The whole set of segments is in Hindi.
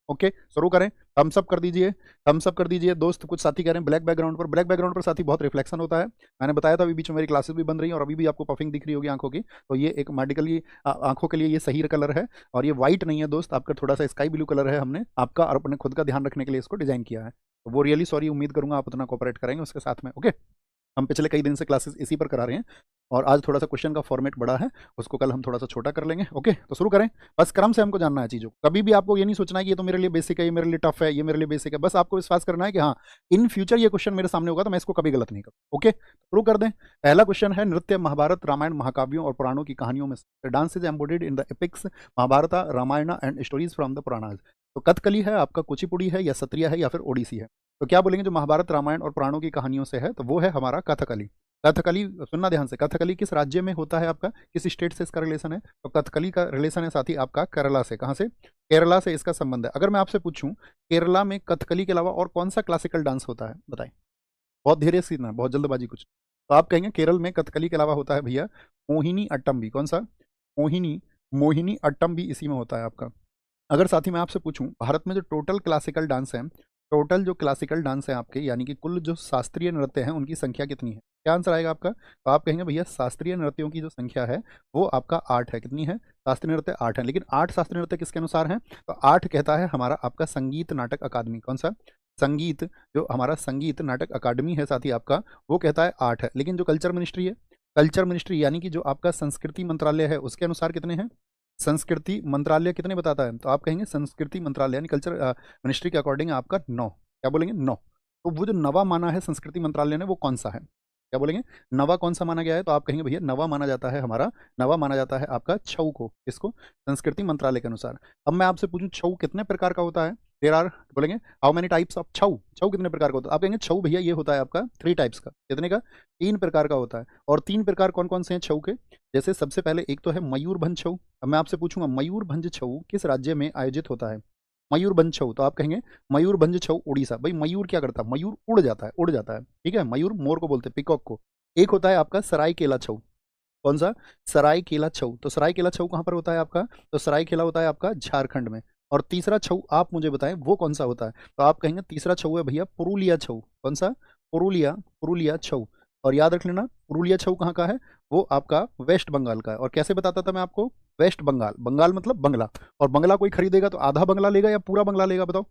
ओके, शुरू करें। थम्स अप कर दीजिए, थम्स अप कर दीजिए दोस्त। कुछ साथी कह रहे हैं ब्लैक बैकग्राउंड पर, ब्लैक बैकग्राउंड पर साथी बहुत रिफ्लेक्शन होता है। मैंने बताया था अभी बीच में मेरी क्लासेस भी बन रही हैं और अभी भी आपको पफिंग दिख रही होगी आंखों की, तो ये एक मेडिकली आंखों के लिए ये सही कलर है। और ये व्हाइट नहीं है दोस्त, आपका थोड़ा सा स्काई ब्लू कलर है, हमने आपका और अपने खुद का ध्यान रखने के लिए इसको डिजाइन किया है। तो वो रियली सॉरी, उम्मीद करूंगा आप उतना कोऑपरेट करेंगे उसके साथ में। ओके, हम पिछले कई दिन से क्लासेस इसी पर करा रहे हैं और आज थोड़ा सा क्वेश्चन का फॉर्मेट बड़ा है, उसको कल हम थोड़ा सा छोटा कर लेंगे। ओके, तो शुरू करें। बस क्रम से हमको जानना है चीज़ों को, कभी भी आपको ये नहीं सोचना है कि ये तो मेरे लिए बेसिक है, ये मेरे लिए टफ है, ये मेरे लिए बेसिक है। बस आपको विश्वास करना है कि हाँ, इन फ्यूचर ये क्वेश्चन मेरे सामने होगा तो मैं इसको कभी गलत नहीं करूँ। ओके, शुरू कर दें। पहला क्वेश्चन है, नृत्य महाभारत रामायण महाकाव्यों और पुराणों की कहानियों में dance is embodied in the epics Mahabharata Ramayana and stories from the Puranas. तो कथकली है आपका, कुचिपुड़ी है या सत्रिया है या फिर ओडिसी है। तो क्या बोलेंगे जो महाभारत रामायण और पुराणों की कहानियों से है, तो वो है हमारा कथकली। कथकली सुनना ध्यान से, कथकली किस राज्य में होता है आपका, किस स्टेट से इसका रिलेशन है, तो कथकली का रिलेशन है साथी आपका केरला से। कहाँ से? केरला से इसका संबंध है। अगर मैं आपसे पूछूं केरला में कथकली के अलावा और कौन सा क्लासिकल डांस होता है, बताएं। बहुत धीरे से ना, बहुत जल्दबाजी कुछ। तो आप कहेंगे केरल में कथकली के अलावा होता है भैया मोहिनी अट्टम भी। कौन सा? मोहिनी, मोहिनी अट्टम भी इसी में होता है आपका। अगर साथी मैं आपसे पूछूं भारत में जो टोटल क्लासिकल डांस है, टोटल जो क्लासिकल डांस है आपके, यानी कि कुल जो शास्त्रीय नृत्य हैं उनकी संख्या कितनी है? क्या आंसर आएगा आपका? तो आप कहेंगे भैया शास्त्रीय नृत्यों की जो संख्या है वो आपका 8 है। कितनी है? शास्त्रीय नृत्य 8 है। लेकिन 8 शास्त्रीय नृत्य किसके अनुसार है? तो 8 कहता है हमारा आपका संगीत नाटक अकादमी। कौन सा? संगीत, जो हमारा संगीत नाटक अकादमी है साथी आपका, वो कहता है 8 है। लेकिन जो कल्चर मिनिस्ट्री है, कल्चर मिनिस्ट्री यानी कि जो आपका संस्कृति मंत्रालय है, उसके अनुसार कितने हैं? संस्कृति मंत्रालय कितने बताता है? तो आप कहेंगे संस्कृति मंत्रालय यानी कल्चर मिनिस्ट्री के अकॉर्डिंग आपका 9। क्या बोलेंगे? 9। तो वो जो नवा माना है संस्कृति मंत्रालय ने, वो कौन सा है? क्या बोलेंगे? नवा कौन सा माना गया है? तो आप कहेंगे भैया नवा माना जाता है हमारा, नवा माना जाता है आपका छऊ को। इसको संस्कृति मंत्रालय के अनुसार। अब मैं आपसे पूछूं छऊ कितने प्रकार का होता है? देर आर, बोलेंगे हाउ मेनी टाइप्स ऑफ छऊ, छऊ कितने प्रकार का होता है? आप कहेंगे छऊ भैया ये होता है आपका 3 टाइप्स का। कितने का? 3 प्रकार का होता है। और 3 प्रकार कौन कौन से हैं छऊ के? जैसे सबसे पहले एक तो है मयूरभंज छऊ। अब मैं आपसे पूछूंगा मयूरभंज छऊ किस राज्य में आयोजित होता है? मयूरभंज छऊ, तो आप कहेंगे मयूरभंज छऊ उड़ीसा। भाई मयूर क्या करता है? मयूर उड़ जाता है, उड़ जाता है। ठीक है, मयूर मोर को बोलते हैं, पिकॉक को। एक होता है आपका सरायकेला छऊ। कौन सा? सरायकेला छऊ। तो सरायकेला छऊ कहाँ पर होता है आपका? तो सरायकेला होता है आपका झारखंड में। और तीसरा छऊ आप मुझे बताएं वो कौन सा होता है? तो आप कहेंगे तीसरा छऊ है भैया पुरुलिया छऊ। कौन सा? पुरुलिया, पुरुलिया छऊ। और याद रख लेना पुरुलिया छऊ कहाँ का है? वो आपका वेस्ट बंगाल का है। और कैसे बताता था मैं आपको? वेस्ट बंगाल, बंगाल मतलब बंगला। और बंगला कोई खरीदेगा तो आधा बंगला लेगा या पूरा बंगला लेगा, बताओ?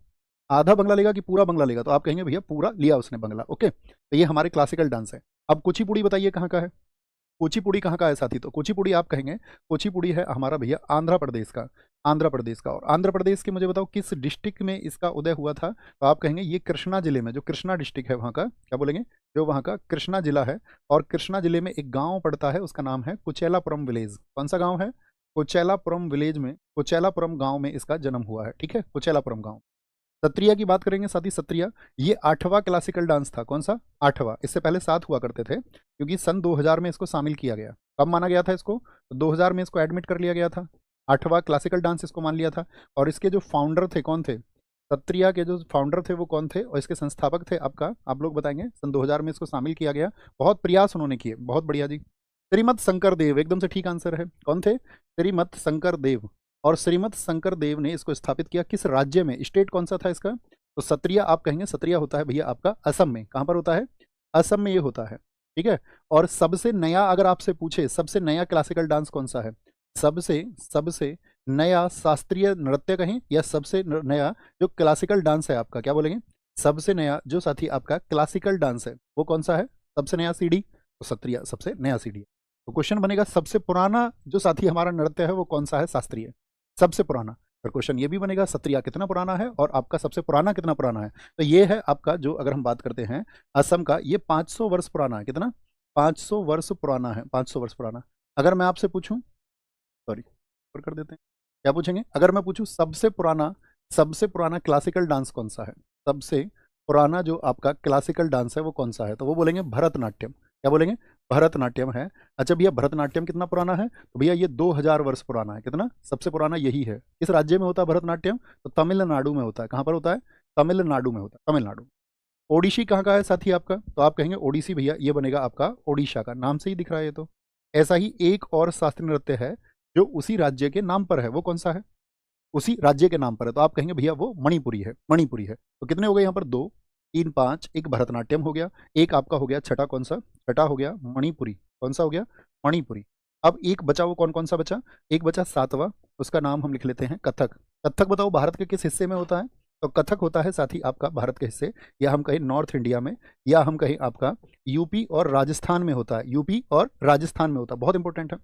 आधा बंगला लेगा कि पूरा बंगला लेगा? तो आप कहेंगे भैया पूरा लिया उसने बंगला। ओके, तो ये हमारे क्लासिकल डांस है। अब कुचिपुड़ी बताइए कहाँ का है? कुचिपुड़ी कहाँ का है साथी? तो कुचिपुड़ी आप कहेंगे कुचिपुड़ी है हमारा भैया आंध्र प्रदेश का, आंध्र प्रदेश का। और आंध्र प्रदेश के मुझे बताओ किस डिस्ट्रिक्ट में इसका उदय हुआ था? तो आप कहेंगे ये कृष्णा जिले में, जो कृष्णा डिस्ट्रिक्ट है वहाँ का। क्या बोलेंगे? जो वहाँ का कृष्णा जिला है। और कृष्णा जिले में एक गांव पड़ता है, उसका नाम है कुचेलापुरम विलेज। कौन सा गांव है? कुचेलापुरम विलेज में, कुचेलापुरम गांव में इसका जन्म हुआ है। ठीक है, कुचेलापुरम गांव। सत्रिया की बात करेंगे साथी, सत्रिया ये 8वां क्लासिकल डांस था। कौन सा? 8वां। इससे पहले 7 हुआ करते थे, क्योंकि सन 2000 में इसको शामिल किया गया। कब माना गया था इसको? तो 2000 में इसको एडमिट कर लिया गया था। 8वां क्लासिकल डांस इसको मान लिया था। और इसके जो फाउंडर थे कौन थे? सत्रिया के जो फाउंडर थे वो कौन थे? और इसके संस्थापक थे आपका, आप लोग बताएंगे। सन 2000 में इसको शामिल किया गया। बहुत प्रयास उन्होंने किए, बहुत बढ़िया जी। श्रीमद शंकर देव एकदम से ठीक आंसर है। कौन थे? श्रीमद शंकर देव। और श्रीमद शंकर देव ने इसको स्थापित किया किस राज्य में? स्टेट कौन सा था इसका? तो सत्रिया आप कहेंगे सत्रिया होता है भैया आपका असम में। कहाँ पर होता है? असम में ये होता है। ठीक है। और सबसे नया अगर आपसे पूछे सबसे नया क्लासिकल डांस कौन सा है? सबसे सबसे नया शास्त्रीय नृत्य कहें या सबसे नया जो क्लासिकल डांस है आपका, क्या बोलेंगे? सबसे नया जो साथी आपका क्लासिकल डांस है वो कौन सा है? सबसे नया सीडी, तो सत्रिया सबसे नया सीडी। तो क्वेश्चन बनेगा सबसे पुराना जो साथी हमारा नृत्य है वो कौन सा है? शास्त्रीय, सबसे पुराना। फिर क्वेश्चन ये भी बनेगा सत्रिया कितना पुराना है और आपका सबसे पुराना कितना पुराना है? तो ये है आपका जो, अगर हम बात करते हैं असम का, ये 500 वर्ष पुराना है। कितना? 500 वर्ष पुराना है, 500 वर्ष पुराना। अगर मैं आपसे पूछूं, सॉरी ऊपर कर देते हैं, क्या पूछेंगे? अगर मैं पूछूं सबसे पुराना क्लासिकल डांस कौन सा है? सबसे पुराना जो आपका क्लासिकल डांस है वो कौन सा है? तो वो बोलेंगे भरतनाट्यम। क्या बोलेंगे? भरतनाट्यम है। अच्छा भैया भरतनाट्यम कितना पुराना है? तो भैया ये 2000 वर्ष पुराना है। कितना? सबसे पुराना यही है। किस राज्य में होता है भरतनाट्यम? तो तमिलनाडु में होता है। कहाँ पर होता है? तमिलनाडु में होता है, तमिलनाडु। ओडिशी कहाँ का है साथी आपका? तो आप कहेंगे ओडिसी भैया ये बनेगा आपका ओडिशा का, नाम से ही दिख रहा है ये तो। ऐसा ही एक और शास्त्रीय नृत्य है जो उसी राज्य के नाम पर है, वो कौन सा है? उसी राज्य के नाम पर है, तो आप कहेंगे भैया वो मणिपुरी है, मणिपुरी है। तो कितने हो गए यहाँ पर? 2, 3, 5, एक भरतनाट्यम हो गया, एक आपका हो गया छठा, कौन सा? छठा हो गया मणिपुरी। कौन सा हो गया? मणिपुरी। अब एक बचा, वो कौन कौन सा बचा? एक बचा सातवां, उसका नाम हम लिख लेते हैं कथक। कथक बताओ भारत के किस हिस्से में होता है? तो कथक होता है साथी आपका भारत के हिस्से, या हम कहें नॉर्थ इंडिया में, या हम कहें आपका यूपी और राजस्थान में होता है। यूपी और राजस्थान में होता है, बहुत इंपॉर्टेंट है।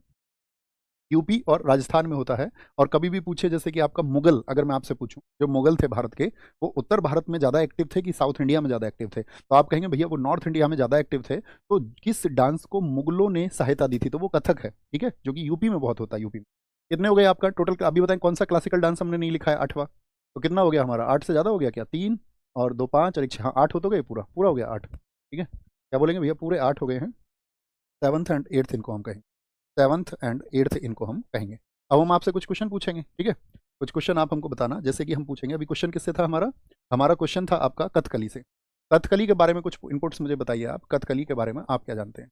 यूपी और राजस्थान में होता है। और कभी भी पूछे जैसे कि आपका मुगल, अगर मैं आपसे पूछूं, जो मुगल थे भारत के, वो उत्तर भारत में ज़्यादा एक्टिव थे कि साउथ इंडिया में ज़्यादा एक्टिव थे? तो आप कहेंगे भैया वो नॉर्थ इंडिया में ज़्यादा एक्टिव थे। तो किस डांस को मुगलों ने सहायता दी थी? तो वो कथक है, ठीक है, जो कि यूपी में बहुत होता है। यूपी में कितने हो गए आपका टोटल? अभी बताएं कौन सा क्लासिकल डांस हमने नहीं लिखा है? 8वां। तो कितना हो गया हमारा? 8 से ज़्यादा हो गया क्या? 3 और 2 5 और 1 6, हाँ 8 हो तो गए, पूरा पूरा हो गया 8, ठीक है। क्या बोलेंगे भैया? पूरे 8 हो गए हैं। 7th एंड 8th इनको हम कहेंगे, 7th एंड 8th इनको हम कहेंगे। अब हम आपसे कुछ क्वेश्चन पूछेंगे, ठीक है। कुछ क्वेश्चन आप हमको बताना, जैसे कि हम पूछेंगे, अभी क्वेश्चन किससे था हमारा? हमारा क्वेश्चन था आपका कथकली से। कथकली के बारे में कुछ इनपुट्स मुझे बताइए, आप कथकली के बारे में आप क्या जानते हैं?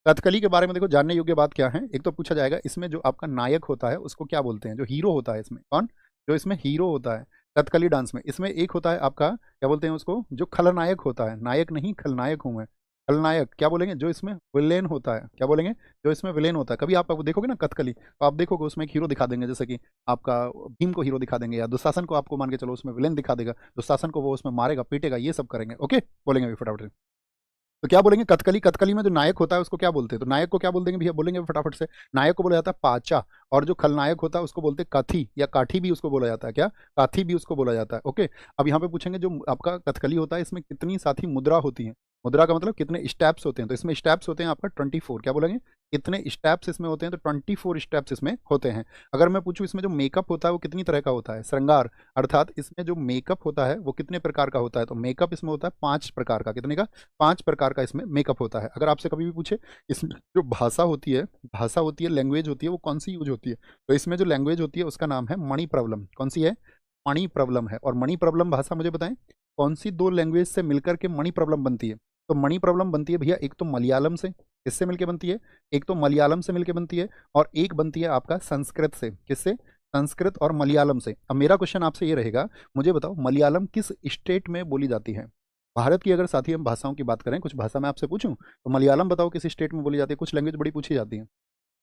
कथकली के बारे में देखो, जानने योग्य बात क्या है, एक तो पूछा जाएगा इसमें जो आपका नायक होता है उसको क्या बोलते हैं? जो हीरो होता है इसमें, कौन? जो इसमें हीरो होता है कथकली डांस में, इसमें एक होता है आपका, क्या बोलते हैं उसको? जो खलनायक होता है, नायक नहीं खलनायक हूं मैं। खलनायक क्या बोलेंगे? जो इसमें विलेन होता है, क्या बोलेंगे? जो इसमें विलेन होता है। कभी आप देखोगे ना कथकली, तो आप देखोगे उसमें एक हीरो दिखा देंगे, जैसे कि आपका भीम को हीरो दिखा देंगे, या दुशासन को आपको मान के चलो उसमें विलेन दिखा देगा, दुशासन को वो उसमें मारेगा पीटेगा, ये सब करेंगे। ओके, बोलेंगे अभी फटाफट से। तो क्या बोलेंगे? कथकली, कथकली में जो नायक होता है उसको क्या बोलते हैं? तो नायक को क्या बोल देंगे भैया? बोलेंगे फटाफट से। नायक को बोला जाता है पाचा, और जो खलनायक होता है उसको बोलते हैं काथी, या काठी भी उसको बोला जाता है। क्या? काथी भी उसको बोला जाता है। ओके। अब यहाँ पे पूछेंगे जो आपका कथकली होता है इसमें कितनी साथी मुद्रा होती है? मुद्रा का मतलब कितने स्टेप्स होते हैं? तो इसमें स्टेप्स होते हैं आपका 24। क्या बोलेंगे? कितने स्टेप्स इसमें होते हैं? तो 24 स्टेप्स इसमें होते हैं। अगर मैं पूछूं इसमें जो मेकअप होता है वो कितनी तरह का होता है? श्रृंगार, अर्थात इसमें जो मेकअप होता है वो कितने प्रकार का होता है? तो मेकअप इसमें होता है 5 प्रकार का। कितने का? 5 प्रकार का इसमें मेकअप होता है। अगर आपसे कभी भी पूछे इसमें जो भाषा होती है, भाषा होती है, लैंग्वेज होती है, वो कौन सी यूज होती है? तो इसमें जो लैंग्वेज होती है उसका नाम है मणि प्रबलम। कौन सी है? मणि प्रबलम है। और मणि प्रबलम भाषा मुझे बताएं कौन सी 2 लैंग्वेज से मिलकर के मणि प्रबलम बनती है? तो मणि प्रबलम बनती है भैया एक तो मलयालम से, किससे मिलके बनती है? एक तो मलयालम से मिलके बनती है, और एक बनती है आपका संस्कृत से। किससे? संस्कृत और मलयालम से। अब मेरा क्वेश्चन आपसे ये रहेगा, मुझे बताओ मलयालम किस स्टेट में बोली जाती है? भारत की अगर साथी हम भाषाओं की बात करें, कुछ भाषा मैं आपसे पूछूं, तो मलयालम बताओ किस स्टेट में बोली जाती है? कुछ लैंग्वेज बड़ी पूछी जाती है,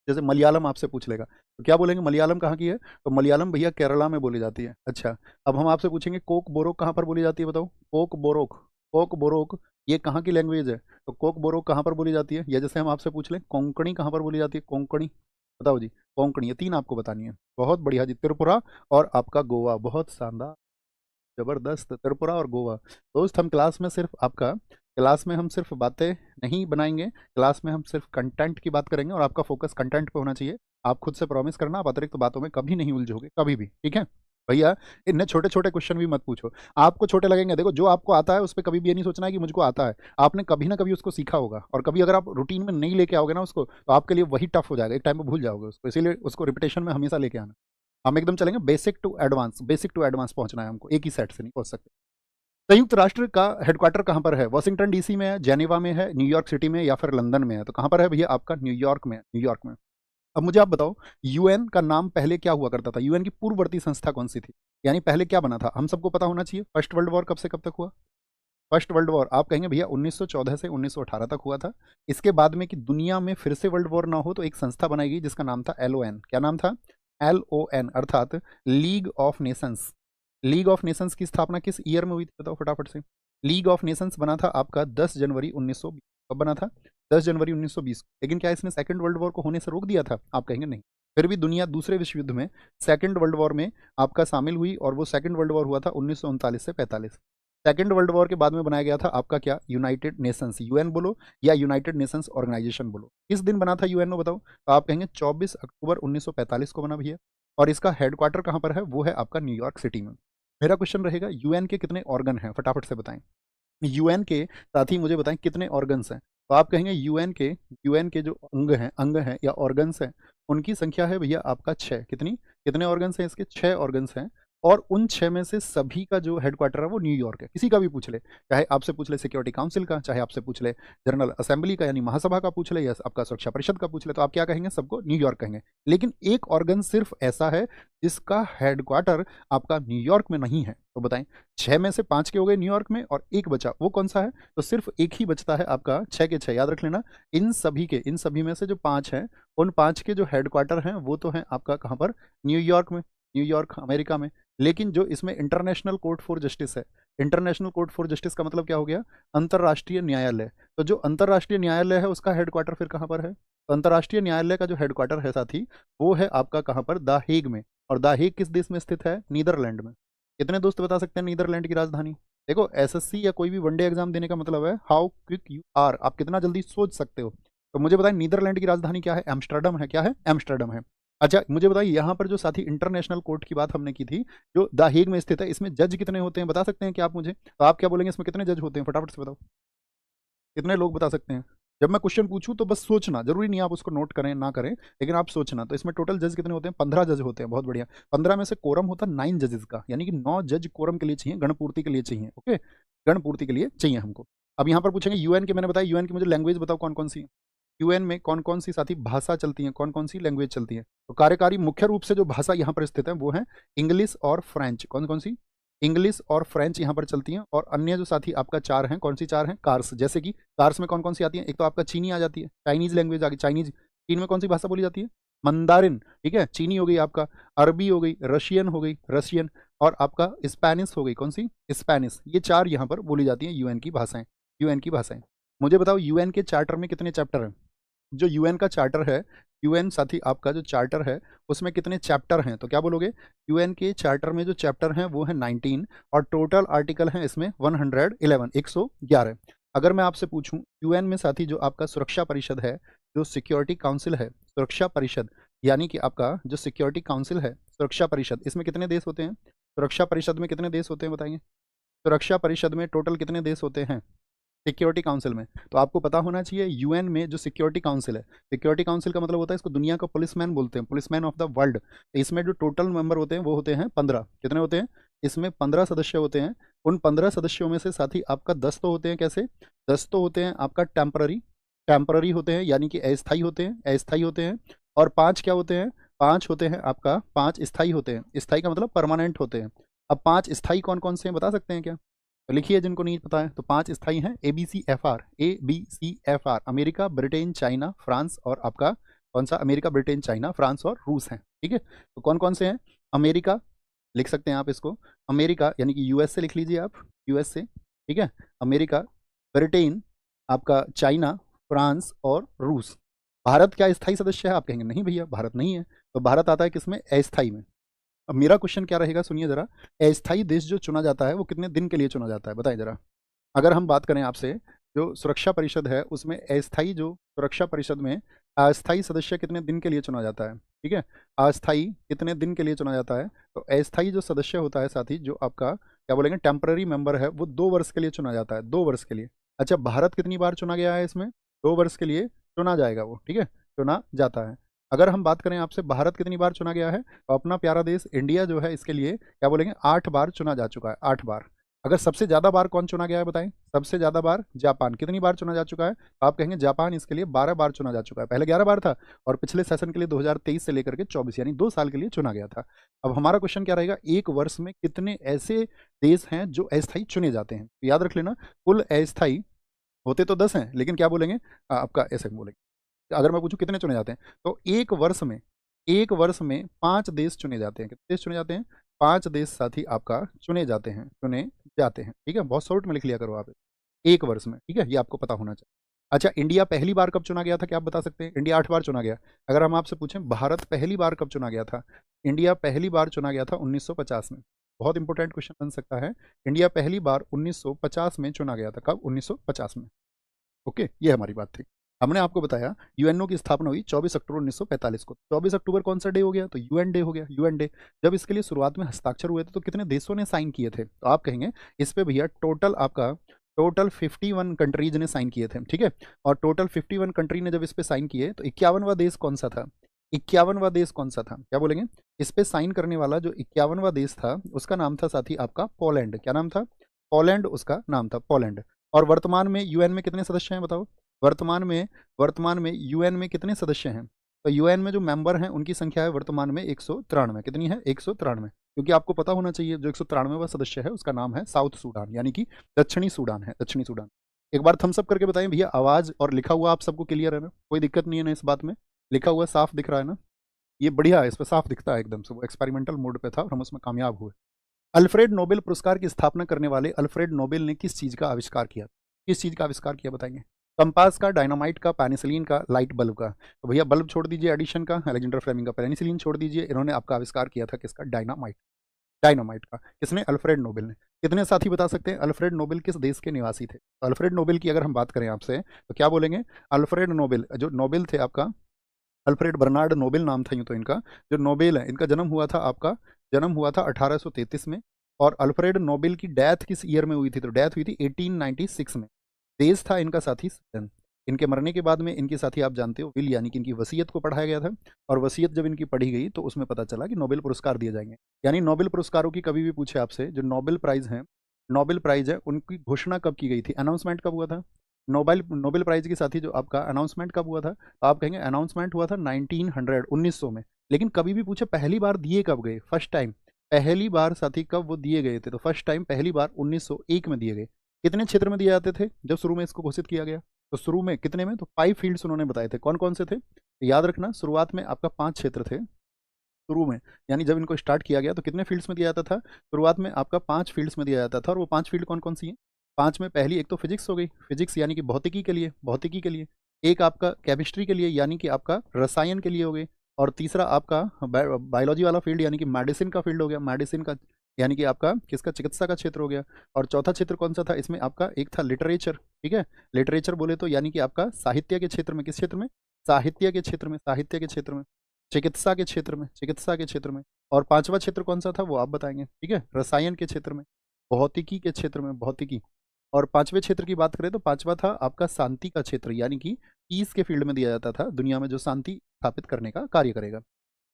जैसे मलयालम आपसे पूछ लेगा तो क्या बोलेंगे? मलयालम कहाँ की है? तो मलयालम भैया केरला में बोली जाती है। अच्छा, अब हम आपसे पूछेंगे कोक बोरोक कहाँ पर बोली जाती है? बताओ। कोक बोरोक, कोक बोरोक ये कहाँ की लैंग्वेज है? तो कोक बोरोक कहाँ पर बोली जाती है? या जैसे हम आपसे पूछ लें कोंकणी कहाँ पर बोली जाती है? कोंकणी बताओ जी। कोंकणी, ये 3 आपको बतानी है। बहुत बढ़िया जी, त्रिपुरा और आपका गोवा, बहुत शानदार, जबरदस्त, त्रिपुरा और गोवा। दोस्त हम क्लास में सिर्फ आपका, क्लास में हम सिर्फ बातें नहीं बनाएंगे, क्लास में हम सिर्फ कंटेंट की बात करेंगे, और आपका फोकस कंटेंट पे होना चाहिए। आप खुद से प्रॉमिस करना आप अतिरिक्त बातों में कभी नहीं उलझोगे, कभी भी, ठीक है भैया। इन्हें छोटे छोटे क्वेश्चन भी मत पूछो, आपको छोटे लगेंगे। देखो जो आपको आता है उस पर कभी भी ये नहीं सोचना है कि मुझको आता है। आपने कभी ना कभी उसको सीखा होगा, और कभी अगर आप रूटीन में नहीं लेके आओगे ना उसको, तो आपके लिए वही टफ हो जाएगा, एक टाइम में भूल जाओगे उसको। इसीलिए उसको रिपीटेशन में हमेशा लेके आना। हम एकदम चलेंगे basic to advance, basic to advance पहुंचना है हमको, एक ही सेट से नहीं पहुंच सकते। संयुक्त राष्ट्र का हेडक्वार्टर कहाँ पर है? वॉशिंगटन डीसी में है, जेनेवा में है, न्यूयॉर्क सिटी में, या फिर लंदन में है? तो कहाँ पर है भैया? आपका न्यूयॉर्क में, न्यूयॉर्क में। अब मुझे आप बताओ यूएन का नाम पहले क्या हुआ करता था? यूएन की पूर्ववर्ती संस्था कौन सी थी? यानी पहले क्या बना था? हम सबको पता होना चाहिए। फर्स्ट वर्ल्ड वॉर कब से कब तक हुआ? फर्स्ट वर्ल्ड वॉर आप कहेंगे भैया 1914 से 1918 तक हुआ था। इसके बाद में कि दुनिया में फिर से वर्ल्ड वॉर ना हो, तो एक संस्था बनाई गई जिसका नाम था एलओएन। क्या नाम था? एलओएन, अर्थात league of Nations. League of Nations की स्थापना किस ईयर में हुई थी? बताओ फटाफट से। लीग ऑफ नेशंस बना था आपका 10 जनवरी 1920। कब बना था? 10 जनवरी 1920। लेकिन क्या इसने सेकंड वर्ल्ड वॉर को होने से रोक दिया था? आप कहेंगे नहीं। फिर भी दुनिया दूसरे विश्व युद्ध में सेकंड वर्ल्ड वॉर में आपका शामिल हुई, और वो सेकंड वर्ल्ड वॉर हुआ था 1939 से 45। सेकंड वर्ल्ड वॉर के बाद में बनाया गया था आपका क्या? यूनाइटेड नेशंस, यूएन बोलो या यूनाइटेड नेशंस ऑर्गेनाइजेशन बोलो। किस दिन बना था यूएनओ बताओ? तो आप कहेंगे 24 अक्टूबर 1945 को बना भैया। और इसका हेडक्वार्टर कहाँ पर है? वो है आपका न्यूयॉर्क सिटी में। मेरा क्वेश्चन रहेगा यूएन के कितने ऑर्गन हैं? फटाफट से बताएं। यूएन के साथ ही मुझे बताएं कितने ऑर्गन्स हैं? तो आप कहेंगे यूएन के जो अंग हैं या ऑर्गन्स हैं, उनकी संख्या है भैया आपका 6। कितनी? कितने ऑर्गन्स हैं इसके? 6 ऑर्गन्स हैं। और उन 6 में से सभी का जो हेडक्वार्टर है वो न्यूयॉर्क है। किसी का भी पूछ ले, चाहे आपसे पूछ ले सिक्योरिटी काउंसिल का, चाहे आपसे पूछ ले जनरल असेंबली का यानी महासभा का पूछ ले, या आपका सुरक्षा परिषद का पूछ ले, तो आप क्या कहेंगे? सबको न्यूयॉर्क कहेंगे। लेकिन एक ऑर्गन सिर्फ ऐसा है जिसका हेडक्वार्टर आपका न्यूयॉर्क में नहीं है। तो बताएं, 6 में से 5 के हो गए न्यूयॉर्क में और एक बचा, वो कौन सा है? तो सिर्फ एक ही बचता है आपका 6 के 6, याद रख लेना। इन सभी में से जो 5 हैं, उन 5 के जो हेडक्वार्टर हैं वो तो हैं आपका कहाँ पर? न्यूयॉर्क में, न्यूयॉर्क अमेरिका में। लेकिन जो इसमें इंटरनेशनल कोर्ट फॉर जस्टिस है, इंटरनेशनल कोर्ट फॉर जस्टिस का मतलब क्या हो गया? अंतर्राष्ट्रीय न्यायालय। तो जो अंतर्राष्ट्रीय न्यायालय है उसका हेडक्वार्टर फिर कहाँ पर है? तो अंतर्राष्ट्रीय न्यायालय का जो हेडक्वार्टर है साथी, वो है आपका कहाँ पर? द हेग में। और द हेग किस देश में स्थित है? नीदरलैंड में। कितने दोस्त बता सकते हैं नीदरलैंड की राजधानी? देखो, एसएससी या कोई भी वनडे एग्जाम देने का मतलब है हाउ क्विक यू आर, आप कितना जल्दी सोच सकते हो। तो मुझे बताएं, नीदरलैंड की राजधानी क्या है? एम्स्टर्डम है। क्या है? एम्स्टर्डम है। अच्छा, मुझे बताइए, यहाँ पर जो साथी इंटरनेशनल कोर्ट की बात हमने की थी, जो द हेग में स्थित है, इसमें जज कितने होते हैं बता सकते हैं क्या आप मुझे? तो आप क्या बोलेंगे, इसमें कितने जज होते हैं? फटाफट से बताओ, कितने लोग बता सकते हैं? जब मैं क्वेश्चन पूछूं तो बस सोचना, जरूरी नहीं आप उसको नोट करें ना करें, लेकिन आप सोचना। तो इसमें टोटल जज कितने होते हैं? 15 जज होते हैं। बहुत बढ़िया। 15 में से कोरम होता है 9 जजेस का, यानी कि 9 जज कोरम के लिए चाहिए, गणपूर्ति के लिए चाहिए। ओके, गणपूर्ति के लिए चाहिए हमको। अब यहाँ पर पूछेंगे यूएन के, मैंने बताया यूएन की, मुझे लैंग्वेज बताओ कौन कौन सी है यूएन में, कौन कौन सी साथी भाषा चलती है, कौन कौन सी लैंग्वेज चलती है? तो कार्यकारी मुख्य रूप से जो भाषा यहाँ पर स्थित है वो है इंग्लिश और फ्रेंच। कौन कौन सी? इंग्लिश और फ्रेंच यहाँ पर चलती हैं। और अन्य जो साथी आपका 4 हैं, कौन सी 4 हैं? कार्स, जैसे कि कार्स में कौन कौन सी आती है? एक तो आपका चीनी आ जाती है, चाइनीज लैंग्वेज आ गई, चाइनीज। चीन में कौन सी भाषा बोली जाती है? मंदारिन। ठीक है, चीनी हो गई आपका, अरबी हो गई, रशियन हो गई, रशियन, और आपका स्पेनिश हो गई। कौन सी? स्पेनिश। ये 4 यहाँ पर बोली जाती हैं यूएन की भाषाएं, यूएन की भाषाएं। मुझे बताओ, यूएन के चार्टर में कितने चैप्टर हैं? जो यूएन का चार्टर है, यूएन साथी आपका जो चार्टर है उसमें कितने चैप्टर हैं? तो क्या बोलोगे? यूएन के चार्टर में जो चैप्टर हैं वो है 19, और टोटल आर्टिकल हैं इसमें 111, 111। अगर मैं आपसे पूछूं, यूएन में साथी जो आपका सुरक्षा परिषद है, जो सिक्योरिटी काउंसिल है, सुरक्षा परिषद, यानी कि आपका जो सिक्योरिटी काउंसिल है, सुरक्षा परिषद, इसमें कितने देश होते हैं? सुरक्षा परिषद में कितने देश होते हैं बताएंगे? सुरक्षा परिषद में टोटल कितने देश होते हैं सिक्योरिटी काउंसिल में? तो आपको पता होना चाहिए, यूएन में जो सिक्योरिटी काउंसिल है, सिक्योरिटी काउंसिल का मतलब होता है, इसको दुनिया का पुलिसमैन बोलते हैं, पुलिसमैन ऑफ द वर्ल्ड। तो इसमें जो टोटल मेंबर होते हैं वो होते हैं 15। कितने होते हैं? इसमें 15 सदस्य होते हैं। उन 15 सदस्यों में से साथी आपका 10 तो होते हैं, कैसे? 10 तो होते हैं आपका टेम्पररी, टेम्पररी होते हैं, यानी कि अस्थाई होते हैं, अस्थाई होते हैं। और 5 क्या होते हैं? 5 होते हैं आपका, 5 स्थाई होते हैं। स्थाई का मतलब परमानेंट होते हैं। अब 5 स्थाई कौन कौन से हैं बता सकते हैं क्या? तो लिखिए जिनको नहीं पता है। तो 5 स्थाई हैं, ABCFR, ABCFR, America, Britain, China, France, और आपका कौन सा? अमेरिका, ब्रिटेन, चाइना, फ्रांस और रूस हैं। ठीक है, तो कौन कौन से हैं? अमेरिका, लिख सकते हैं आप इसको, अमेरिका यानी कि यूएस से लिख लीजिए आप, यूएस से। ठीक है, अमेरिका, ब्रिटेन, आपका चाइना, फ्रांस और रूस। भारत क्या स्थायी सदस्य है? आप कहेंगे नहीं भैया, भारत नहीं है। तो भारत आता है किसमें? अस्थाई में। अब मेरा क्वेश्चन क्या रहेगा, सुनिए जरा। अस्थाई देश जो चुना जाता है वो कितने दिन के लिए चुना जाता है बताएं जरा। अगर हम बात करें आपसे, जो सुरक्षा परिषद है उसमें अस्थाई, जो सुरक्षा परिषद में अस्थाई सदस्य कितने दिन के लिए चुना जाता है? ठीक है, अस्थाई कितने दिन के लिए चुना जाता है? तो अस्थाई जो सदस्य होता है साथी, जो आपका क्या बोलेंगे टेम्पररी मेंबर है, वो 2 वर्ष के लिए चुना जाता है, 2 वर्ष के लिए। अच्छा, भारत कितनी बार चुना गया है इसमें? 2 वर्ष के लिए चुना जाएगा वो। ठीक है, चुना जाता है। अगर हम बात करें आपसे भारत कितनी बार चुना गया है, तो अपना प्यारा देश इंडिया जो है इसके लिए क्या बोलेंगे, 8 बार चुना जा चुका है, 8 बार। अगर सबसे ज्यादा बार कौन चुना गया है बताएं? सबसे ज्यादा बार जापान। कितनी बार चुना जा चुका है? तो आप कहेंगे जापान इसके लिए 12 बार चुना जा चुका है। पहले 11 बार था, और पिछले सेशन के लिए 2023 से लेकर के 24, यानी 2 साल के लिए चुना गया था। अब हमारा क्वेश्चन क्या रहेगा, एक वर्ष में कितने ऐसे देश हैं जो अस्थायी चुने जाते हैं? तो याद रख लेना, कुल अस्थायी होते तो 10 हैं, लेकिन क्या बोलेंगे आपका, ऐसे बोलेंगे। अगर मैं पूछूं कितने चुने जाते हैं, तो एक वर्ष में 5 देश चुने जाते हैं। कितने देश चुने जाते हैं? 5 देश साथी आपका चुने जाते हैं, चुने जाते हैं। ठीक है, बहुत शॉर्ट में लिख लिया करो आप, एक वर्ष में। ठीक है, ये आपको पता होना चाहिए। अच्छा, इंडिया पहली बार कब चुना गया था, क्या आप बता सकते हैं? इंडिया 8 बार चुना गया। अगर हम आपसे पूछें भारत पहली बार कब चुना गया था? इंडिया पहली बार चुना गया था 1950 में। बहुत इंपॉर्टेंट क्वेश्चन बन सकता है। इंडिया पहली बार 1950 में चुना गया था। कब? 1950 में। ओके, ये हमारी बात थी। हमने आपको बताया यूएनओ की स्थापना हुई 24 अक्टूबर 1945 को। 24 अक्टूबर कौन सा डे हो गया? तो यूएन डे हो गया, यूएन डे। जब इसके लिए शुरुआत में हस्ताक्षर हुए थे तो कितने देशों ने साइन किए थे? तो आप कहेंगे इस पे भैया टोटल 51 कंट्रीज ने साइन किए थे। ठीक है, और टोटल 51 कंट्री ने जब इस पे साइन किए तो 51वां देश कौन सा था? 51वां देश कौन सा था? क्या बोलेंगे? इस पे साइन करने वाला जो 51वां देश था उसका नाम था साथी आपका पोलैंड। क्या नाम था? पोलैंड उसका नाम था, पोलैंड। और वर्तमान में यूएन में कितने सदस्य हैं बताओ? वर्तमान में यूएन में कितने सदस्य हैं? तो यूएन में जो मेंबर हैं उनकी संख्या है वर्तमान में 193। कितनी है? 193। क्योंकि आपको पता होना चाहिए जो 193वां सदस्य है उसका नाम है साउथ सूडान, यानी कि दक्षिणी सूडान है, दक्षिणी सूडान। एक बार थम्स अप करके बताएं भैया, आवाज और लिखा हुआ आप सबको क्लियर है ना? कोई दिक्कत नहीं है ना इस बात में? लिखा हुआ साफ दिख रहा है ना? ये बढ़िया है, इस पर साफ दिखता है एकदम से। वो एक्सपेरिमेंटल मोड पे था और हम उसमें कामयाब हुए। अल्फ्रेड नोबेल पुरस्कार की स्थापना करने वाले अल्फ्रेड नोबेल ने किस चीज का आविष्कार किया? किस चीज का आविष्कार किया बताएंगे? कंपास का, डायनामाइट का, पेनिसिलिन का, लाइट बल्ब का? तो भैया बल्ब छोड़ दीजिए एडिशन का, अलेक्जेंडर फ्लेमिंग का। पेनिसिलिन छोड़ दीजिए, इन्होंने आपका आविष्कार किया था किसका? डायनामाइट। डायनामाइट का किसने? अल्फ्रेड नोबेल ने। कितने साथी बता सकते हैं अल्फ्रेड नोबेल किस देश के निवासी थे? तो अल्फ्रेड नोबेल की अगर हम बात करें आपसे तो क्या बोलेंगे? अल्फ्रेड नोबेल, जो नोबेल थे आपका अल्फ्रेड बर्नार्ड नोबेल नाम था यूं तो इनका। जो नोबेल है इनका जन्म हुआ था आपका, जन्म हुआ था 1833 में। और अल्फ्रेड नोबेल की डेथ किस ईयर में हुई थी? तो डेथ हुई थी 1896 में। देश था इनका साथी स्वीडन। इनके मरने के बाद में इनके साथी आप जानते हो विल, यानी कि इनकी वसीयत को पढ़ाया गया था। और वसीयत जब इनकी पढ़ी गई तो उसमें पता चला कि नोबेल पुरस्कार दिए जाएंगे। यानी नोबेल पुरस्कारों की कभी भी पूछे आपसे, जो नोबेल प्राइज है, नोबेल प्राइज है, उनकी घोषणा कब की गई थी? अनाउंसमेंट कब हुआ था? नोबेल नोबेल प्राइज के साथी जो आपका अनाउंसमेंट कब हुआ था? तो आप कहेंगे अनाउंसमेंट हुआ था 1900, 1900 में। लेकिन कभी भी पूछे पहली बार दिए कब गए, फर्स्ट टाइम, पहली बार साथी कब वो दिए गए थे? तो फर्स्ट टाइम पहली बार 1901 में दिए गए। कितने क्षेत्र में दिए जाते थे जब शुरू में इसको घोषित किया गया? तो शुरू में कितने में? तो 5 फील्ड्स उन्होंने बताए थे। कौन कौन से थे? तो याद रखना, शुरुआत में आपका 5 क्षेत्र थे शुरू में। यानी जब इनको स्टार्ट किया गया तो कितने फील्ड्स में दिया जाता था? शुरुआत में आपका 5 फील्ड्स में दिया जाता था। और वो 5 फील्ड कौन कौन सी हैं? 5 में पहली एक तो फिजिक्स हो गई, फिजिक्स यानी कि भौतिकी के लिए, भौतिकी के लिए। एक आपका केमिस्ट्री के लिए यानी कि आपका रसायन के लिए हो गई। और तीसरा आपका बायोलॉजी वाला फील्ड यानी कि मेडिसिन का फील्ड हो गया, मेडिसिन का यानी कि आपका किसका? चिकित्सा का क्षेत्र हो गया। और चौथा क्षेत्र कौन सा था इसमें? आपका एक था लिटरेचर। ठीक है, लिटरेचर बोले तो यानी कि आपका साहित्य के क्षेत्र में। किस क्षेत्र में? साहित्य के क्षेत्र में, साहित्य के क्षेत्र में। चिकित्सा के क्षेत्र में, चिकित्सा के क्षेत्र में। और पांचवा क्षेत्र कौन सा था वो आप बताएंगे, ठीक है? रसायन के क्षेत्र में, भौतिकी के क्षेत्र में, भौतिकी। और पांचवें क्षेत्र की बात करें तो पांचवा था आपका शांति का क्षेत्र, यानी कि पीस के फील्ड में दिया जाता था, दुनिया में जो शांति स्थापित करने का कार्य करेगा।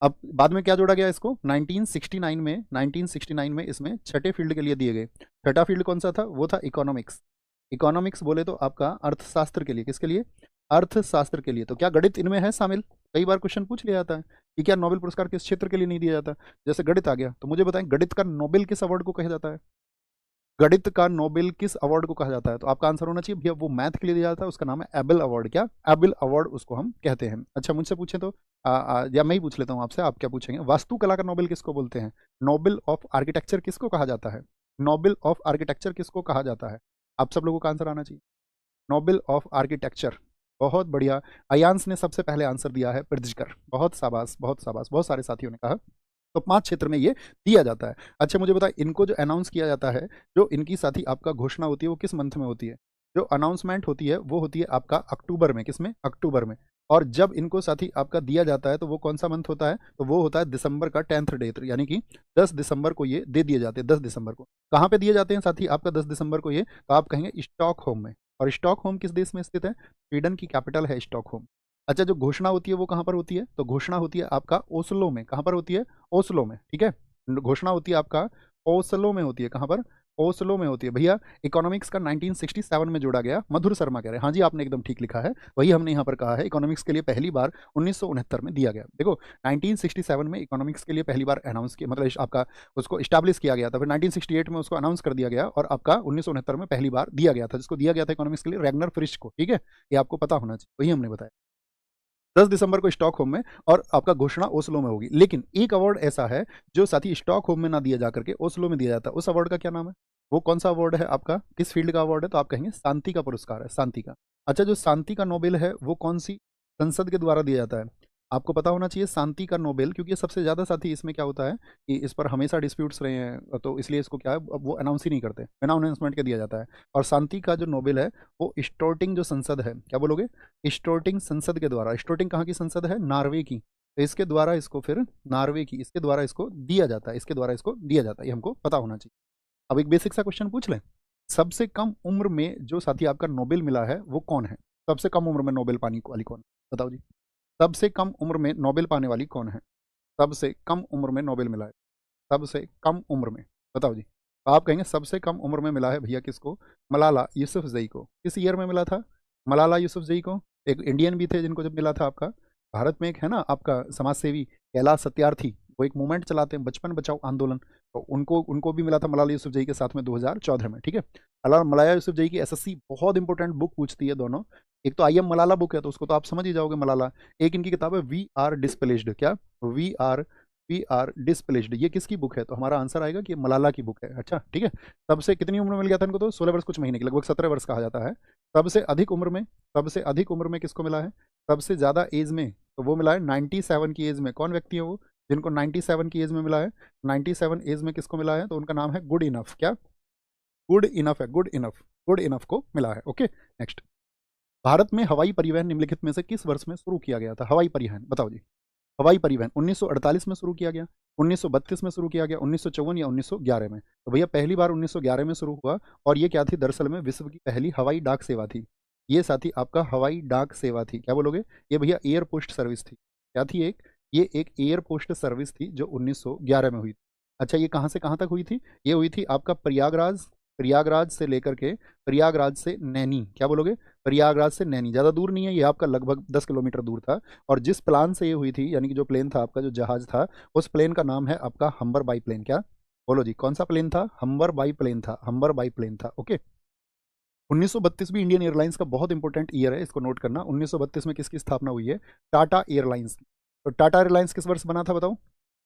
अब बाद में क्या जोड़ा गया इसको? 1969 में, 1969 में इसमें छठे फील्ड के लिए दिए गए। छठा फील्ड कौन सा था? वो था इकोनॉमिक्स। इकोनॉमिक्स बोले तो आपका अर्थशास्त्र के लिए। किसके लिए? अर्थशास्त्र के लिए। तो क्या गणित इनमें है शामिल? कई बार क्वेश्चन पूछ लिया जाता है कि क्या नोबेल पुरस्कार किस क्षेत्र के लिए नहीं दिया जाता? जैसे गणित आ गया तो मुझे बताएं गणित का नोबेल किस अवार्ड को कहा जाता है? गणित का नोबेल किस अवार्ड को कहा जाता है? तो आपका आंसर होना चाहिए भैया वो मैथ के लिए दिया जाता है, उसका नाम है एबल अवार्ड। क्या? एबल अवार्ड उसको हम कहते हैं। अच्छा मुझसे पूछें तो या मैं ही पूछ लेता हूँ आपसे, आप क्या पूछेंगे? वास्तुकला का नोबेल किसको बोलते हैं? नोबेल ऑफ आर्किटेक्चर किसको कहा जाता है? नोबेल ऑफ आर्किटेक्चर किसको कहा जाता है? आप सब लोगों का आंसर आना चाहिए। Nobel of architecture. बहुत बढ़िया। अयांश ने सबसे पहले आंसर दिया है, प्रिज्कर। बहुत शाबाश, बहुत शाबाश, बहुत सारे साथियों ने कहा। तो 5 क्षेत्र में ये दिया जाता है। अच्छा मुझे बताएं इनको जो अनाउंस किया जाता है, जो इनकी साथी आपका घोषणा होती है वो किस मंथ में होती है? जो अनाउंसमेंट होती है वो होती है आपका अक्टूबर में। किसमें? अक्टूबर में। और जब इनको साथी आपका दिया जाता है तो वो कौन सा मंथ होता है? तो वो होता है दिसंबर का 10th डे, यानी कि 10 दिसंबर को ये दे दिए जाते हैं। 10 दिसंबर को कहाँ पे दिए जाते हैं साथी आपका? 10 दिसंबर को ये, तो आप कहेंगे स्टॉकहोम में। और स्टॉकहोम किस देश में स्थित है? स्वीडन की कैपिटल है स्टॉकहोम। अच्छा जो घोषणा होती है वो कहाँ पर होती है? तो घोषणा होती है आपका ओस्लो में। कहाँ पर होती है? ओस्लो में। ठीक है, घोषणा होती है आपका ओस्लो में होती है। कहाँ पर? ओस्लो में होती है। भैया इकोनॉमिक्स का 1967 में जोड़ा गया। मधुर शर्मा कह रहे हैं, हाँ जी आपने एकदम ठीक लिखा है, वही हमने यहाँ पर कहा है। इकोनॉमिक्स के लिए पहली बार 1969 में दिया गया। देखो 1967 में इकोनॉमिक्स के लिए पहली बार अनाउंस किया, मतलब आपका उसको इस्टेब्लिश किया गया था। फिर 1968 में उसको अनाउंस कर दिया गया और आपका 1969 में पहली बार दिया गया था, जिसको दिया गया था इकोनॉमिक्स के लिए रैगनर फ्रिश को। ठीक है, ये आपको पता होना चाहिए, वही हमने बताया। 10 दिसंबर को स्टॉकहोम में, और आपका घोषणा ओस्लो में होगी। लेकिन एक अवार्ड ऐसा है जो साथी स्टॉकहोम में ना दिया जा करके ओस्लो में दिया जाता है। उस अवार्ड का क्या नाम है? वो कौन सा अवार्ड है आपका? किस फील्ड का अवार्ड है? तो आप कहेंगे शांति का पुरस्कार है, शांति का। अच्छा जो शांति का नोबेल है वो कौन सी संसद के द्वारा दिया जाता है? आपको पता होना चाहिए शांति का नोबेल, क्योंकि ये सबसे ज्यादा साथी इसमें क्या होता है कि इस पर हमेशा डिस्प्यूट्स रहे हैं, तो इसलिए इसको क्या है अब वो अनाउंस ही नहीं करते, बिना अनाउंसमेंट के दिया जाता है। और शांति का जो नोबेल है वो स्टोर्टिंग जो संसद है, क्या बोलोगे? स्टोर्टिंग संसद के द्वारा। स्टोर्टिंग कहाँ की संसद है? नॉर्वे की। तो इसके द्वारा इसको फिर नॉर्वे की, इसके द्वारा इसको दिया जाता है, इसके द्वारा इसको दिया जाता है, ये हमको पता होना चाहिए। अब एक बेसिक सा क्वेश्चन पूछ लें, सबसे कम उम्र में जो साथी आपका नोबेल मिला है वो कौन है? सबसे कम उम्र में नोबेल पाने वाली कौन है? बताओ जी। सबसे कम उम्र में नोबेल पाने वाली कौन है? सबसे कम उम्र में नोबेल मिला है, सबसे कम उम्र में, बताओ जी। तो आप कहेंगे सबसे कम उम्र में मिला है भैया किसको? मलाला यूसुफजई को। किस ईयर में मिला था मलाला यूसुफजई को? एक इंडियन भी थे जिनको जब मिला था आपका। भारत में एक है ना आपका समाज सेवी कैलाश सत्यार्थी, वो एक मूवमेंट चलाते हैं बचपन बचाओ आंदोलन, तो उनको उनको भी मिला था मलाला यूसुफजई के साथ में 2014 में, ठीक है। मलाला यूसुफजई की एसएससी बहुत इंपॉर्टेंट बुक पूछती है दोनों। एक तो आई एम मलाला बुक है, तो उसको तो आप समझ ही जाओगे मलाला। एक इनकी किताब है वी आर डिस्प्लेस्ड, क्या? वी आर डिस्प्लेस्ड, ये किसकी बुक है? तो हमारा आंसर आएगा कि ये मलाला की बुक है। अच्छा ठीक है। तब से कितनी उम्र में मिल गया था इनको? तो 16 वर्ष कुछ महीने की, लगभग 17 वर्ष कहा जाता है। सबसे अधिक उम्र में, सबसे अधिक उम्र में किसको मिला है? सबसे ज्यादा एज में, तो वो मिला है 97 की एज में। कौन व्यक्ति है वो जिनको 97 की एज में मिला है? 97 एज में किसको मिला है? तो उनका नाम है गुड इनफ, क्या? गुड इनफ है, गुड इनफ, गुड इनफ को मिला है। Okay next. भारत में हवाई परिवहन निम्नलिखित में से किस वर्ष में शुरू किया गया था? हवाई परिवहन बताओ जी। हवाई परिवहन 1948 में शुरू किया गया, 1932 में शुरू किया गया, 1954 या 1911 में? तो भैया पहली बार 1911 में शुरू हुआ। और ये क्या थी? दरअसल में विश्व की पहली हवाई डाक सेवा थी। ये साथी आपका हवाई डाक सेवा थी। क्या बोलोगे? ये भैया एयर पोस्ट सर्विस थी। क्या थी? एक ये एक एयर पोस्ट सर्विस थी जो 1911 में हुई थी। अच्छा ये कहाँ से कहाँ तक हुई थी? ये हुई थी आपका प्रयागराज, प्रयागराज से लेकर के, प्रयागराज से नैनी। क्या बोलोगे? प्रयागराज से नैनी, ज़्यादा दूर नहीं है ये, आपका लगभग 10 किलोमीटर दूर था। और जिस प्लान से ये हुई थी, यानी कि जो प्लेन था आपका, जो जहाज था, उस प्लेन का नाम है आपका हम्बर बाई प्लेन। क्या? बोलो जी, कौन सा प्लेन था? हम्बर बाई प्लेन था, हम्बर बाई प्लेन था। ओके। 1932 भी इंडियन एयरलाइंस का बहुत इंपॉर्टेंट ईयर है, इसको नोट करना। 1932 में किसकी स्थापना हुई है? टाटा एयरलाइंस की। तो टाटा एयरलाइंस किस वर्ष बना था बताओ?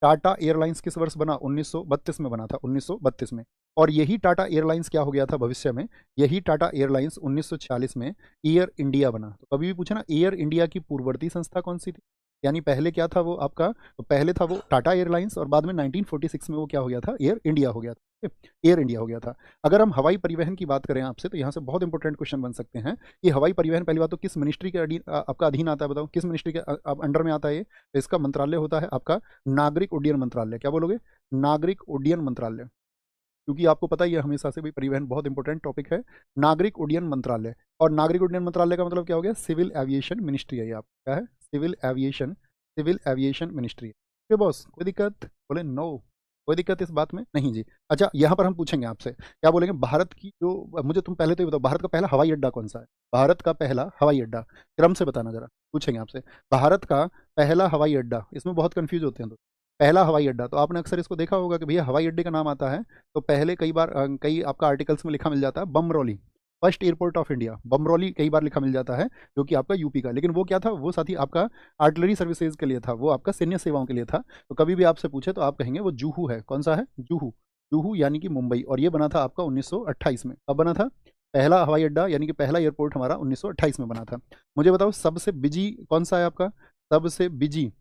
टाटा एयरलाइंस किस वर्ष बना? 1932 में बना था, 1932 में। और यही टाटा एयरलाइंस क्या हो गया था भविष्य में? यही टाटा एयरलाइंस 1946 में एयर इंडिया बना। तो कभी भी पूछे ना एयर इंडिया की पूर्ववर्ती संस्था कौन सी थी, यानी पहले क्या था वो आपका? तो पहले था वो टाटा एयरलाइंस, और बाद में 1946 में वो क्या हो गया था? एयर इंडिया हो गया था। एयर इंडिया हो गया था। अगर हम हवाई परिवहन की बात करें आपसे, तो यहाँ से बहुत इंपॉर्टेंट क्वेश्चन बन सकते हैं कि हवाई परिवहन पहली बात तो किस मिनिस्ट्री के आपका अधीन आता है? बताओ किस मिनिस्ट्री के अंडर में आता है ये? तो इसका मंत्रालय होता है आपका नागरिक उड्डयन मंत्रालय। क्या बोलोगे? नागरिक उड्डयन मंत्रालय। क्योंकि आपको पता ही है हमेशा से भी परिवहन बहुत इंपॉर्टेंट टॉपिक है। नागरिक उड्डयन मंत्रालय। और नागरिक उड्डयन मंत्रालय का मतलब क्या हो गया? सिविल एविएशन मिनिस्ट्री है ये। आप क्या है? Civil aviation, civil aviation ministry. ठीक बॉस, कोई दिक्कत? बोले नो, कोई दिक्कत इस बात में नहीं जी। अच्छा यहाँ पर हम पूछेंगे आपसे, क्या बोलेंगे? भारत की जो, मुझे तुम पहले तो ये बताओ, भारत का पहला हवाई अड्डा कौन सा है? भारत का पहला हवाई अड्डा क्रम से बताना जरा, पूछेंगे आपसे। भारत का पहला हवाई अड्डा, इसमें बहुत कंफ्यूज होते हैं तो। पहला हवाई अड्डा, तो आपने अक्सर इसको देखा होगा कि भैया हवाई अड्डे का नाम आता है तो पहले कई बार कई आपका आर्टिकल्स में लिखा मिल जाता है Bamrauli, first airport of India, Bamrauli कई बार लिखा मिल जाता है, जो कि आपका यूपी का। लेकिन वो क्या था? वो साथी आपका आर्टिलरी सर्विसेज के लिए था, वो आपका सैन्य सेवाओं के लिए था। तो कभी भी आपसे पूछे तो आप कहेंगे वो जूहू है। कौन सा है? जूहू। जूहू यानी कि मुंबई। और ये बना था आपका 1928 में। कब बना था? पहला हवाई अड्डा यानी कि पहला एयरपोर्ट हमारा 1928 में बना था। मुझे बताओ सबसे बिजी कौन सा है आपका? सबसे बिजी,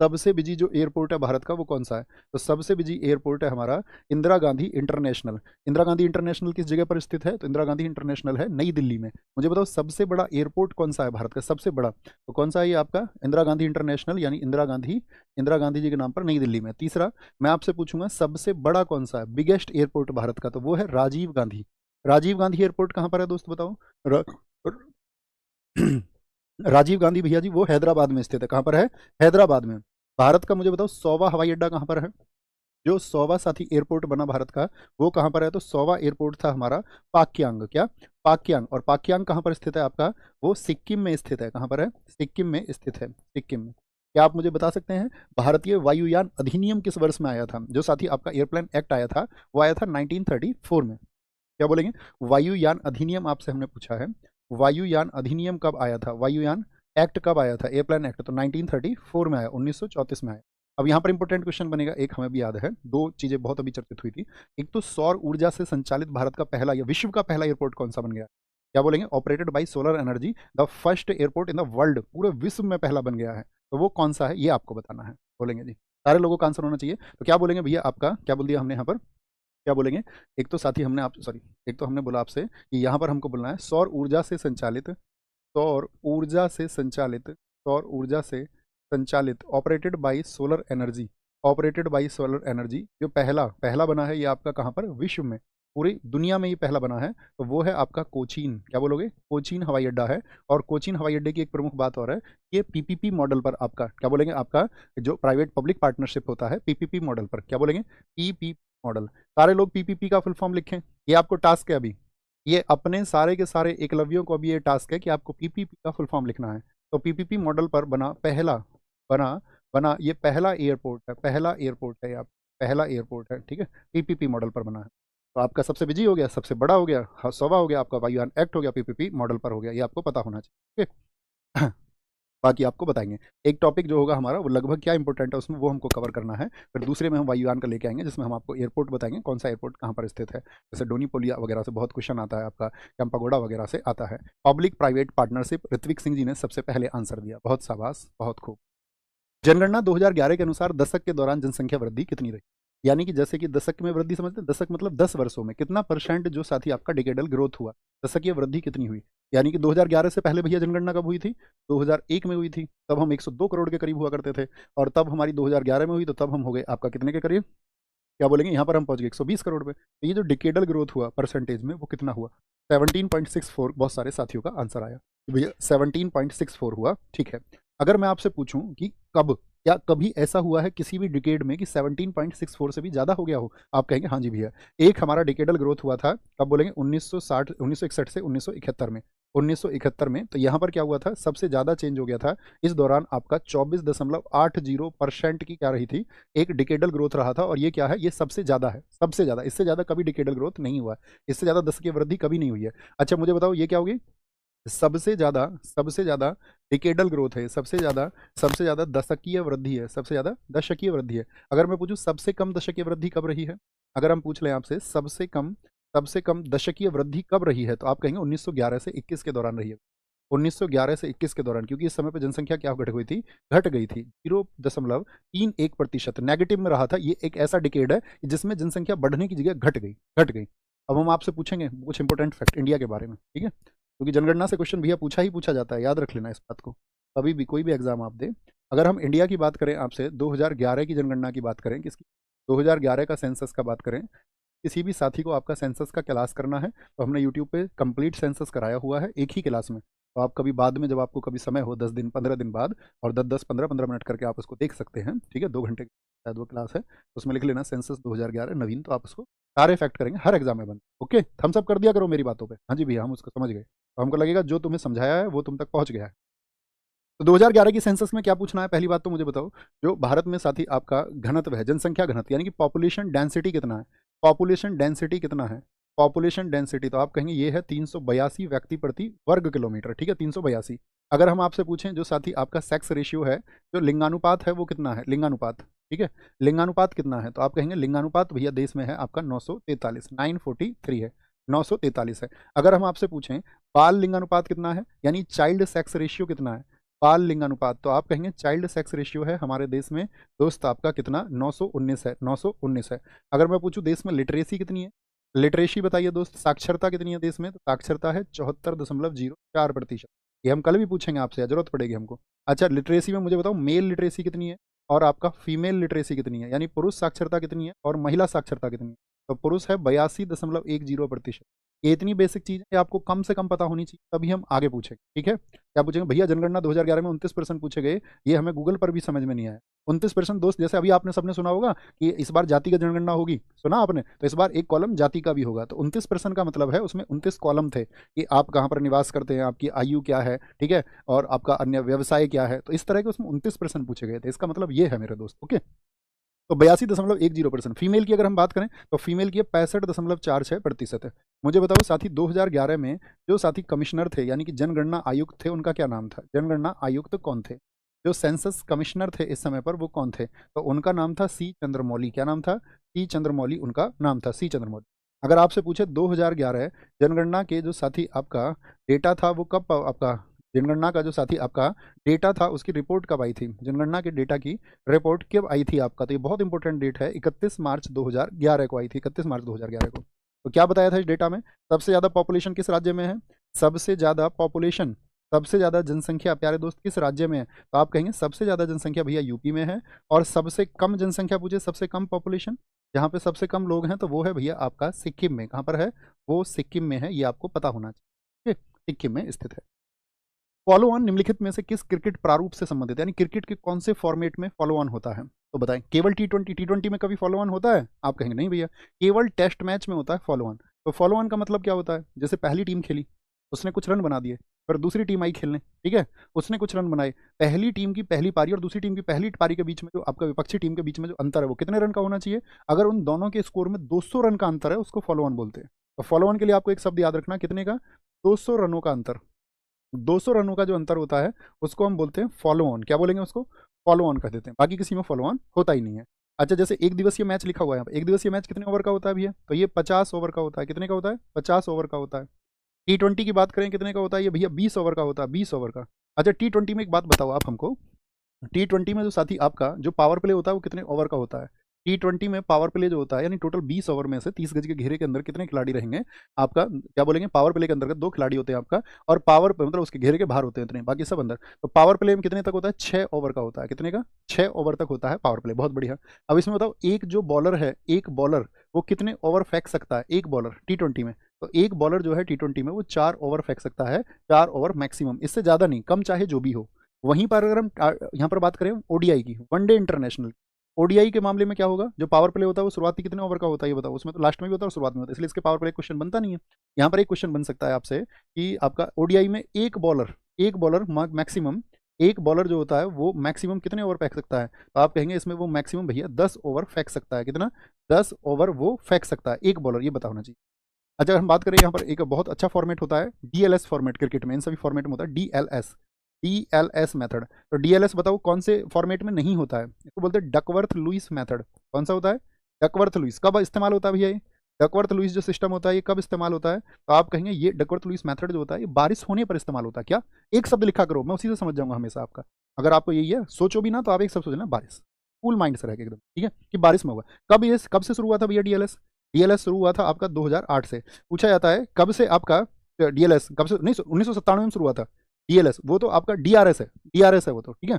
सबसे बिजी जो एयरपोर्ट है भारत का वो कौन सा है? तो सबसे बिजी एयरपोर्ट है हमारा इंदिरा गांधी इंटरनेशनल। इंदिरा गांधी इंटरनेशनल किस जगह पर स्थित है? तो इंदिरा गांधी इंटरनेशनल है नई दिल्ली में। मुझे बताओ सबसे बड़ा एयरपोर्ट कौन सा है भारत का? सबसे बड़ा तो कौन सा है ये आपका? इंदिरा गांधी इंटरनेशनल, यानी इंदिरा गांधी, इंदिरा गांधी जी के नाम पर नई दिल्ली में। तीसरा मैं आपसे पूछूंगा सबसे बड़ा कौन सा है, बिगेस्ट एयरपोर्ट भारत का? तो वो है राजीव गांधी। राजीव गांधी एयरपोर्ट कहाँ पर है दोस्त बताओ? र, र, राजीव गांधी भैया जी वो हैदराबाद में स्थित है। कहाँ पर है? हैदराबाद में। भारत का मुझे बताओ 100वां हवाई अड्डा कहाँ पर है? जो 100वां साथी एयरपोर्ट बना भारत का, वो कहाँ पर है? तो 100वां एयरपोर्ट था हमारा पाक्यांग। क्या? पाक्यांग। और पाक्यांग कहाँ पर स्थित है आपका? वो सिक्किम में स्थित है। कहाँ पर है? सिक्किम में स्थित है, सिक्किम में। क्या आप मुझे बता सकते हैं भारतीय वायुयान अधिनियम किस वर्ष में आया था? जो साथी आपका एयरप्लेन एक्ट आया था वो आया था 1934 में। क्या बोलेंगे? वायुयान अधिनियम आपसे हमने पूछा है, वायुयान अधिनियम कब आया था? वायुयान एक्ट कब आया था? एयरप्लेन एक्ट तो 1934 में आया, 1934 में आया। अब यहाँ पर इंपॉर्टेंट क्वेश्चन बनेगा, एक हमें भी याद है, दो चीजें बहुत अभी चर्चित हुई थी। एक तो सौर ऊर्जा से संचालित भारत का पहला या विश्व का पहला एयरपोर्ट कौन सा बन गया? क्या बोलेंगे? Operated by solar energy, the first airport in the world, पूरे विश्व में पहला बन गया है। तो वो कौन सा है ये आपको बताना है। बोलेंगे जी, सारे लोगों का आंसर होना चाहिए। तो क्या बोलेंगे भैया? आपका क्या बोल दिया हमने यहाँ पर? क्या बोलेंगे? एक तो साथी हमने आप सॉरी, एक तो हमने बोला आपसे कि यहाँ पर हमको बोलना है सौर ऊर्जा से संचालित, सौर ऊर्जा से संचालित, सौर ऊर्जा से संचालित, operated by solar energy, operated by solar energy, जो पहला पहला बना है ये आपका कहाँ पर? विश्व में। पूरी दुनिया में ये पहला बना है, तो वो है आपका कोचीन, क्या बोलोगे, कोचीन हवाई अड्डा है। और कोचीन हवाई अड्डे की एक प्रमुख बात और है, ये पीपीपी मॉडल पर आपका क्या बोलेंगे, आपका जो प्राइवेट पब्लिक पार्टनरशिप होता है पीपीपी मॉडल पर, क्या बोलेंगे, पीपीपी मॉडल। सारे लोग पीपीपी का फुल फॉर्म लिखें, ये आपको टास्क है अभी, ये अपने सारे के सारे एकलव्यों को अभी ये टास्क है कि आपको पीपीपी का फुल फॉर्म लिखना है। तो पीपीपी मॉडल पर बना पहला, बना बना ये पहला एयरपोर्ट है, पहला एयरपोर्ट है, आप पहला एयरपोर्ट है, ठीक है, पीपीपी मॉडल पर बना है। तो आपका सबसे बिजी हो गया, सबसे बड़ा हो गया, 100वां हो गया, आपका वायुयान एक्ट हो गया, पीपीपी मॉडल पर हो गया, ये आपको पता होना चाहिए, ठीक है। बाकी आपको बताएंगे। एक टॉपिक जो होगा हमारा वो लगभग क्या इंपॉर्टेंट है उसमें, वो हमको कवर करना है। फिर दूसरे में हम वायुयान का लेके आएंगे, जिसमें हम आपको एयरपोर्ट बताएंगे, कौन सा एयरपोर्ट कहाँ पर स्थित है। जैसे डोनीपोलिया वगैरह से बहुत क्वेश्चन आता है, आपका कैंपागोडा वगैरह से आता है। Public private partnership, Ritwik Singh ji ने सबसे पहले आंसर दिया, बहुत शाबाश, बहुत खूब। जनगणना 2011 के अनुसार दशक के दौरान जनसंख्या वृद्धि कितनी रही, यानी कि जैसे कि दशक में वृद्धि समझते हैं, दशक मतलब 10 वर्षों में कितना परसेंट जो साथी आपका डिकेडल ग्रोथ हुआ, दशकीय वृद्धि कितनी हुई। यानी कि 2011 से पहले भैया जनगणना कब हुई थी, 2001 में हुई थी, तब हम 102 करोड़ के करीब हुआ करते थे। और तब हमारी 2011 में हुई, तो तब हम हो गए आपका कितने के करीब, क्या बोलेंगे, यहाँ पर हम पहुंच गए 120 करोड़ पे। तो ये जो डिकेडल ग्रोथ हुआ परसेंटेज में, वो कितना हुआ, 17.64, बहुत सारे साथियों का आंसर आया भैया 17.64 हुआ, ठीक है। अगर मैं आपसे पूछूं कि कब, क्या कभी ऐसा हुआ है किसी भी डिकेड में कि 17.64 से भी ज़्यादा हो गया हो, आप कहेंगे हाँ जी भैया। एक हमारा डिकेडल ग्रोथ हुआ था, कब बोलेंगे, 1961 से 1971 में, 1971 में। तो यहाँ पर क्या हुआ था, सबसे ज़्यादा चेंज हो गया था इस दौरान, आपका 24.80% की क्या रही थी, एक डिकेडल ग्रोथ रहा था। और ये क्या है, ये सबसे ज़्यादा है, सबसे ज़्यादा, इससे ज़्यादा कभी डिकेडल ग्रोथ नहीं हुआ, इससे ज़्यादा दशकीय वृद्धि कभी नहीं हुई है। अच्छा मुझे बताओ ये क्या होगी, सबसे ज़्यादा डिकेडल ग्रोथ है, सबसे ज़्यादा दशकीय वृद्धि है, सबसे ज़्यादा दशकीय वृद्धि है। अगर मैं पूछूं सबसे कम दशकीय वृद्धि कब रही है, अगर हम पूछ लें आपसे सबसे कम दशकीय वृद्धि कब रही है, तो आप कहेंगे 1911 से 21 के दौरान रही है, 1911 से 21 के दौरान, क्योंकि इस समय पे जनसंख्या क्या घट गई थी, घट गई थी 0.31%, नेगेटिव में रहा था। ये एक ऐसा डिकेड है जिसमें जनसंख्या बढ़ने की जगह घट गई। अब हम आपसे पूछेंगे कुछ इंपॉर्टेंट फैक्ट इंडिया के बारे में, ठीक है, क्योंकि जनगणना से क्वेश्चन भैया पूछा ही पूछा जाता है, याद रख लेना इस बात को, कभी भी कोई भी एग्जाम आप दे। अगर हम इंडिया की बात करें आपसे, 2011 की जनगणना की बात करें, किसकी, 2011 का सेंसस का बात करें, किसी भी साथी को आपका सेंसस का क्लास करना है, तो हमने यूट्यूब पे कंप्लीट सेंसस कराया हुआ है एक ही क्लास में। तो आप कभी बाद में जब आपको कभी समय हो, 10 दिन 15 दिन बाद, और 10-10 15-15 मिनट करके आप उसको देख सकते हैं, ठीक है, 2 घंटे की शायद वो क्लास है, उसमें लिख लेना सेंसस 2011 नवीन, तो आप उसको सारे फैक्ट करेंगे, हर एग्जाम में बन, ओके, थम्स अप कर दिया करो मेरी बातों पे, हाँ जी भैया हम उसको समझ गए, तो हमको लगेगा जो तुम्हें समझाया है वो तुम तक पहुंच गया है। तो 2011 की सेंसस में क्या पूछना है, पहली बात तो मुझे बताओ, जो भारत में साथी आपका घनत्व है, जनसंख्या घनत्व, यानी कि पॉपुलेशन डेंसिटी कितना है, पॉपुलेशन डेंसिटी कितना है, पॉपुलेशन डेंसिटी, तो आप कहेंगे ये है 382 व्यक्ति प्रति वर्ग किलोमीटर, ठीक है, 382। अगर हम आपसे पूछें जो साथी आपका सेक्स रेशियो है, जो लिंगानुपात है, वो कितना है, लिंगानुपात, ठीक है, लिंगानुपात कितना है, तो आप कहेंगे लिंगानुपात भैया देश में है आपका 943, 943 है, 943 है। अगर हम आपसे पूछें बाल लिंगानुपात कितना है, यानी चाइल्ड सेक्स रेशियो कितना है, बाल लिंगानुपात, तो आप कहेंगे चाइल्ड सेक्स रेशियो है हमारे देश में दोस्त आपका कितना, 919 है, 919 है। अगर मैं पूछूं देश में लिटरेसी कितनी है, लिटरेसी बताइए दोस्त, साक्षरता कितनी है देश में, तो साक्षरता है 74.04%। ये हम कल भी पूछेंगे आपसे, जरूरत पड़ेगी हमको। अच्छा लिटरेसी में मुझे बताओ मेल लिटरेसी कितनी है और आपका फीमेल लिटरेसी कितनी है, यानी पुरुष साक्षरता कितनी है और महिला साक्षरता कितनी है, तो पुरुष है 82.10%। ये इतनी बेसिक चीज़ है आपको कम से कम पता होनी चाहिए, तभी हम आगे पूछेंगे, ठीक है। क्या पूछेंगे भैया, जनगणना 2011 में 29% पूछे गए, ये हमें गूगल पर भी समझ में नहीं आया। 29% दोस्त, जैसे अभी आपने सबने सुना होगा कि इस बार जाति का जनगणना होगी, सुना आपने, तो इस बार एक कॉलम जाति का भी होगा, तो 29% का मतलब है उसमें 29 कॉलम थे कि आप कहाँ पर निवास करते हैं, आपकी आयु क्या है, ठीक है, और आपका अन्य व्यवसाय क्या है, तो इस तरह के उसमें 29% पूछे गए थे, इसका मतलब ये है मेरे दोस्त, ओके। तो 82.10%। फीमेल की अगर हम बात करें तो फीमेल की 65.46% है। मुझे बताओ साथी 2011 में जो साथी कमिश्नर थे, यानी कि जनगणना आयुक्त थे, उनका क्या नाम था, जनगणना आयुक्त कौन थे, जो सेंसस कमिश्नर थे इस समय पर वो कौन थे, तो उनका नाम था सी चंद्रमौली, क्या नाम था, सी चंद्रमौली उनका नाम था, सी चंद्रमौली। अगर आपसे पूछे 2011 जनगणना के जो साथी आपका डेटा था वो कब आपका, जनगणना का जो साथी आपका डेटा था उसकी रिपोर्ट कब आई थी, जनगणना के डेटा की रिपोर्ट कब आई थी आपका, तो ये बहुत इंपॉर्टेंट डेट है, 31 मार्च 2011 को आई थी, 31 मार्च 2011 को। तो क्या बताया था इस डेटा में, सबसे ज़्यादा पॉपुलेशन किस राज्य में है, सबसे ज़्यादा पॉपुलेशन, सबसे ज़्यादा जनसंख्या प्यारे दोस्त किस राज्य में है, तो आप कहेंगे सबसे ज़्यादा जनसंख्या भैया यूपी में है, और सबसे कम जनसंख्या पूछे, सबसे कम पॉपुलेशन, जहाँ पे सबसे कम लोग हैं तो वो है भैया आपका सिक्किम में। कहाँ पर है? वो सिक्किम में है, ये आपको पता होना चाहिए। ठीक है, सिक्किम में स्थित है। फॉलो ऑन निम्नलिखित में से किस क्रिकेट प्रारूप से संबंधित है, यानी क्रिकेट के कौन से फॉर्मेट में फॉलो ऑन होता है? तो बताएं। केवल टी ट्वेंटी में कभी फॉलो ऑन होता है? आप कहेंगे नहीं भैया, केवल टेस्ट मैच में होता है फॉलो ऑन। तो फॉलो ऑन का मतलब क्या होता है? जैसे पहली टीम खेली, उसने कुछ रन बना दिए, फिर दूसरी टीम आई खेलने, ठीक है, उसने कुछ रन बनाए, पहली टीम की पहली पारी और दूसरी टीम की पहली पारी के बीच में जो आपका विपक्षी टीम के बीच में जो अंतर है वो कितने रन का होना चाहिए? अगर उन दोनों के स्कोर में 200 रन का अंतर है उसको फॉलो ऑन बोलते हैं। तो फॉलो ऑन के लिए आपको एक शब्द याद रखना, कितने का? 200 रनों का अंतर। 200 रनों का जो अंतर होता है उसको हम बोलते हैं फॉलो ऑन। क्या बोलेंगे उसको? फॉलो ऑन कर देते हैं। बाकी किसी में फॉलो ऑन होता ही नहीं है। अच्छा, जैसे एक दिवसीय मैच लिखा हुआ है यहाँ पे, एक दिवसीय मैच कितने ओवर का होता है भैया? तो ये 50 ओवर का होता है। कितने का होता है? 50 ओवर का होता है। टी ट्वेंटी की बात करें कितने का होता है ये भैया? 20 ओवर का होता है, 20 ओवर का। अच्छा, टी ट्वेंटी में एक बात बताओ आप हमको, टी ट्वेंटी में जो साथी आपका जो पावर प्ले होता है वो कितने ओवर का होता है? टी ट्वेंटी में पावर प्ले जो होता है, यानी टोटल 20 ओवर में से 30 गज के घेरे के अंदर कितने खिलाड़ी रहेंगे आपका? क्या बोलेंगे? पावर प्ले के अंदर दो खिलाड़ी होते हैं आपका, और पावर मतलब उसके घेरे के बाहर होते हैं इतने, बाकी सब अंदर। तो पावर प्ले में कितने तक होता है? 6 ओवर का होता है। कितने का? 6 ओवर तक होता है पावर प्ले। बहुत बढ़िया। अब इसमें बताओ, एक जो बॉलर है, एक बॉलर वो कितने ओवर फेंक सकता है? एक बॉलर टी ट्वेंटी में, तो एक बॉलर जो है टी ट्वेंटी में वो 4 ओवर फेंक सकता है। 4 ओवर मैक्सिमम, इससे ज़्यादा नहीं, कम चाहे जो भी हो। वहीं पर अगर हम यहाँ पर बात करें ओडीआई की, वनडे इंटरनेशनल, ओडीआई के मामले में क्या होगा? जो पावर प्ले होता है वो शुरुआती कितने ओवर का होता है ये बताओ? उसमें तो लास्ट में भी होता है और शुरुआत में होता है, इसलिए इसके पावर प्ले क्वेश्चन बनता नहीं है। यहाँ पर एक क्वेश्चन बन सकता है आपसे कि आपका ओडीआई में एक बॉलर मैक्सिमम, एक बॉलर जो होता है वो मैक्सिमम कितने ओवर फेंक सकता है? तो आप कहेंगे इसमें वो मैक्सिमम भैया 10 ओवर फेंक सकता है। कितना? 10 ओवर वो फेंक सकता है एक बॉलर, ये पता होना चाहिए। अच्छा, हम बात करें यहाँ पर एक बहुत अच्छा फॉर्मेट होता है डीएलएस फॉर्मेट, क्रिकेट में इन सभी फॉर्मेट में होता है डीएलएस, डीएलएस मेथड। तो डीएलएस बताओ कौन से फॉर्मेट में नहीं होता है? इसको बोलते हैं डकवर्थ लुईस मेथड। कौन सा होता है? Duckworth Lewis. कब इस्तेमाल होता है भैया ये? डकवर्थ लुईस जो सिस्टम होता है ये कब इस्तेमाल होता है? तो आप कहेंगे ये डकवर्थ लुईस मेथड जो होता है ये बारिश होने पर इस्तेमाल होता है। क्या? एक शब्द लिखा करो, मैं उसी से समझ जाऊंगा हमेशा आपका। अगर आपको यही है, सोचो भी ना तो आप एक शब्द सोचना, बारिश। कूल माइंड से रहेगा एकदम, ठीक है, कि बारिश में होगा। कब से शुरू हुआ था भैया डीएलएस? डीएलएस शुरू हुआ था आपका 2008 से। पूछा जाता है कब से आपका डीएलएस कब से? नहीं, 1997 में शुरू हुआ था डीएलएस। वो तो आपका डीआरएस है, डीआरएस है वो तो, ठीक है,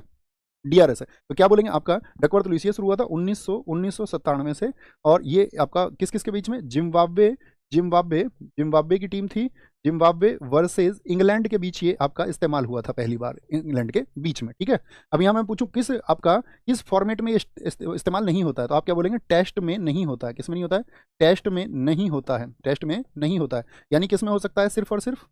डीआरएस है। तो क्या बोलेंगे? आपका डकवर्थ लुईस शुरू हुआ था 1997 से। और ये आपका किस किस के बीच में? जिम्बाब्वे, जिम्बाब्वे, जिम्बाब्वे की टीम थी, जिम्बाब्वे वर्सेस इंग्लैंड के बीच ये आपका इस्तेमाल हुआ था पहली बार, इंग्लैंड के बीच में, ठीक है। अब यहाँ मैं पूछूं किस आपका किस फॉर्मेट में ये इस्तेमाल नहीं होता है, तो आप क्या बोलेंगे? टेस्ट में नहीं होता है। किस में नहीं होता है? टेस्ट में नहीं होता है, टेस्ट में नहीं होता है। यानी किस में हो सकता है? सिर्फ और सिर्फ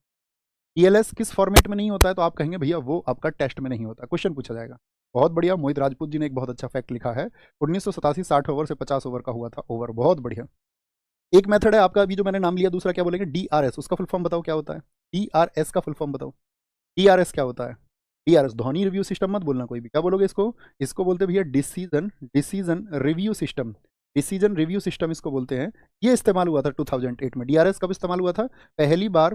टीएलएस किस फॉर्मेट में नहीं होता है? तो आप कहेंगे भैया वो आपका टेस्ट में नहीं होता। क्वेश्चन पूछा जाएगा। बहुत बढ़िया, मोहित राजपूत जी ने एक बहुत अच्छा फैक्ट लिखा है, 1987 60 ओवर से 50 ओवर का हुआ था ओवर। बहुत बढ़िया। एक मेथड है आपका अभी जो मैंने नाम लिया, दूसरा क्या बोलेंगे? डीआरएस। उसका फुल फॉर्म बताओ क्या होता है? डीआरएस का फुल फॉर्म बताओ। डीआरएस क्या होता है? डीआरएस ध्वनि रिव्यू सिस्टम मत बोलना कोई भी। क्या बोलोगे इसको? इसको बोलते हैं भैया decision decision review system. Decision review system इसको बोलते हैं। ये इस्तेमाल हुआ था 2008 में। डीआरएस कब इस्तेमाल हुआ था? पहली बार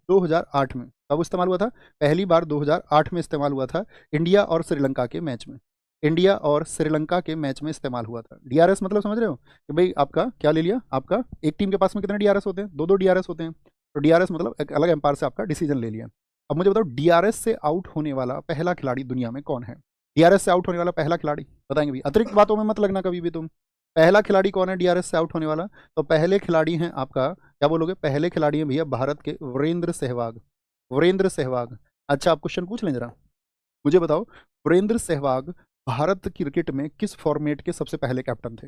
2008 में। कब इस्तेमाल हुआ था? पहली बार 2008 में इस्तेमाल हुआ था, इंडिया और श्रीलंका के मैच में। इंडिया और श्रीलंका के मैच में इस्तेमाल हुआ था डीआरएस। मतलब समझ रहे हो कि भाई आपका क्या ले लिया? आपका एक टीम के पास में कितने डीआरएस होते हैं? दो दो डीआरएस होते हैं। तो डीआरएस मतलब एक अलग एम्पायर से आपका डिसीजन ले लिया। अब मुझे बताओ डीआरएस से आउट होने वाला पहला खिलाड़ी दुनिया में कौन है? डीआरएस से आउट होने वाला पहला खिलाड़ी बताएंगे भी, अतिरिक्त बातों में मत लगना कभी भी तुम। पहला खिलाड़ी कौन है डीआरएस से आउट होने वाला? तो पहले खिलाड़ी हैं आपका, क्या बोलोगे? पहले खिलाड़ी हैं भैया भारत के वीरेंद्र सहवाग। वीरेंद्र सहवाग। अच्छा, आप क्वेश्चन पूछ लें जरा, मुझे बताओ वीरेंद्र सहवाग भारत क्रिकेट में किस फॉर्मेट के सबसे पहले कैप्टन थे?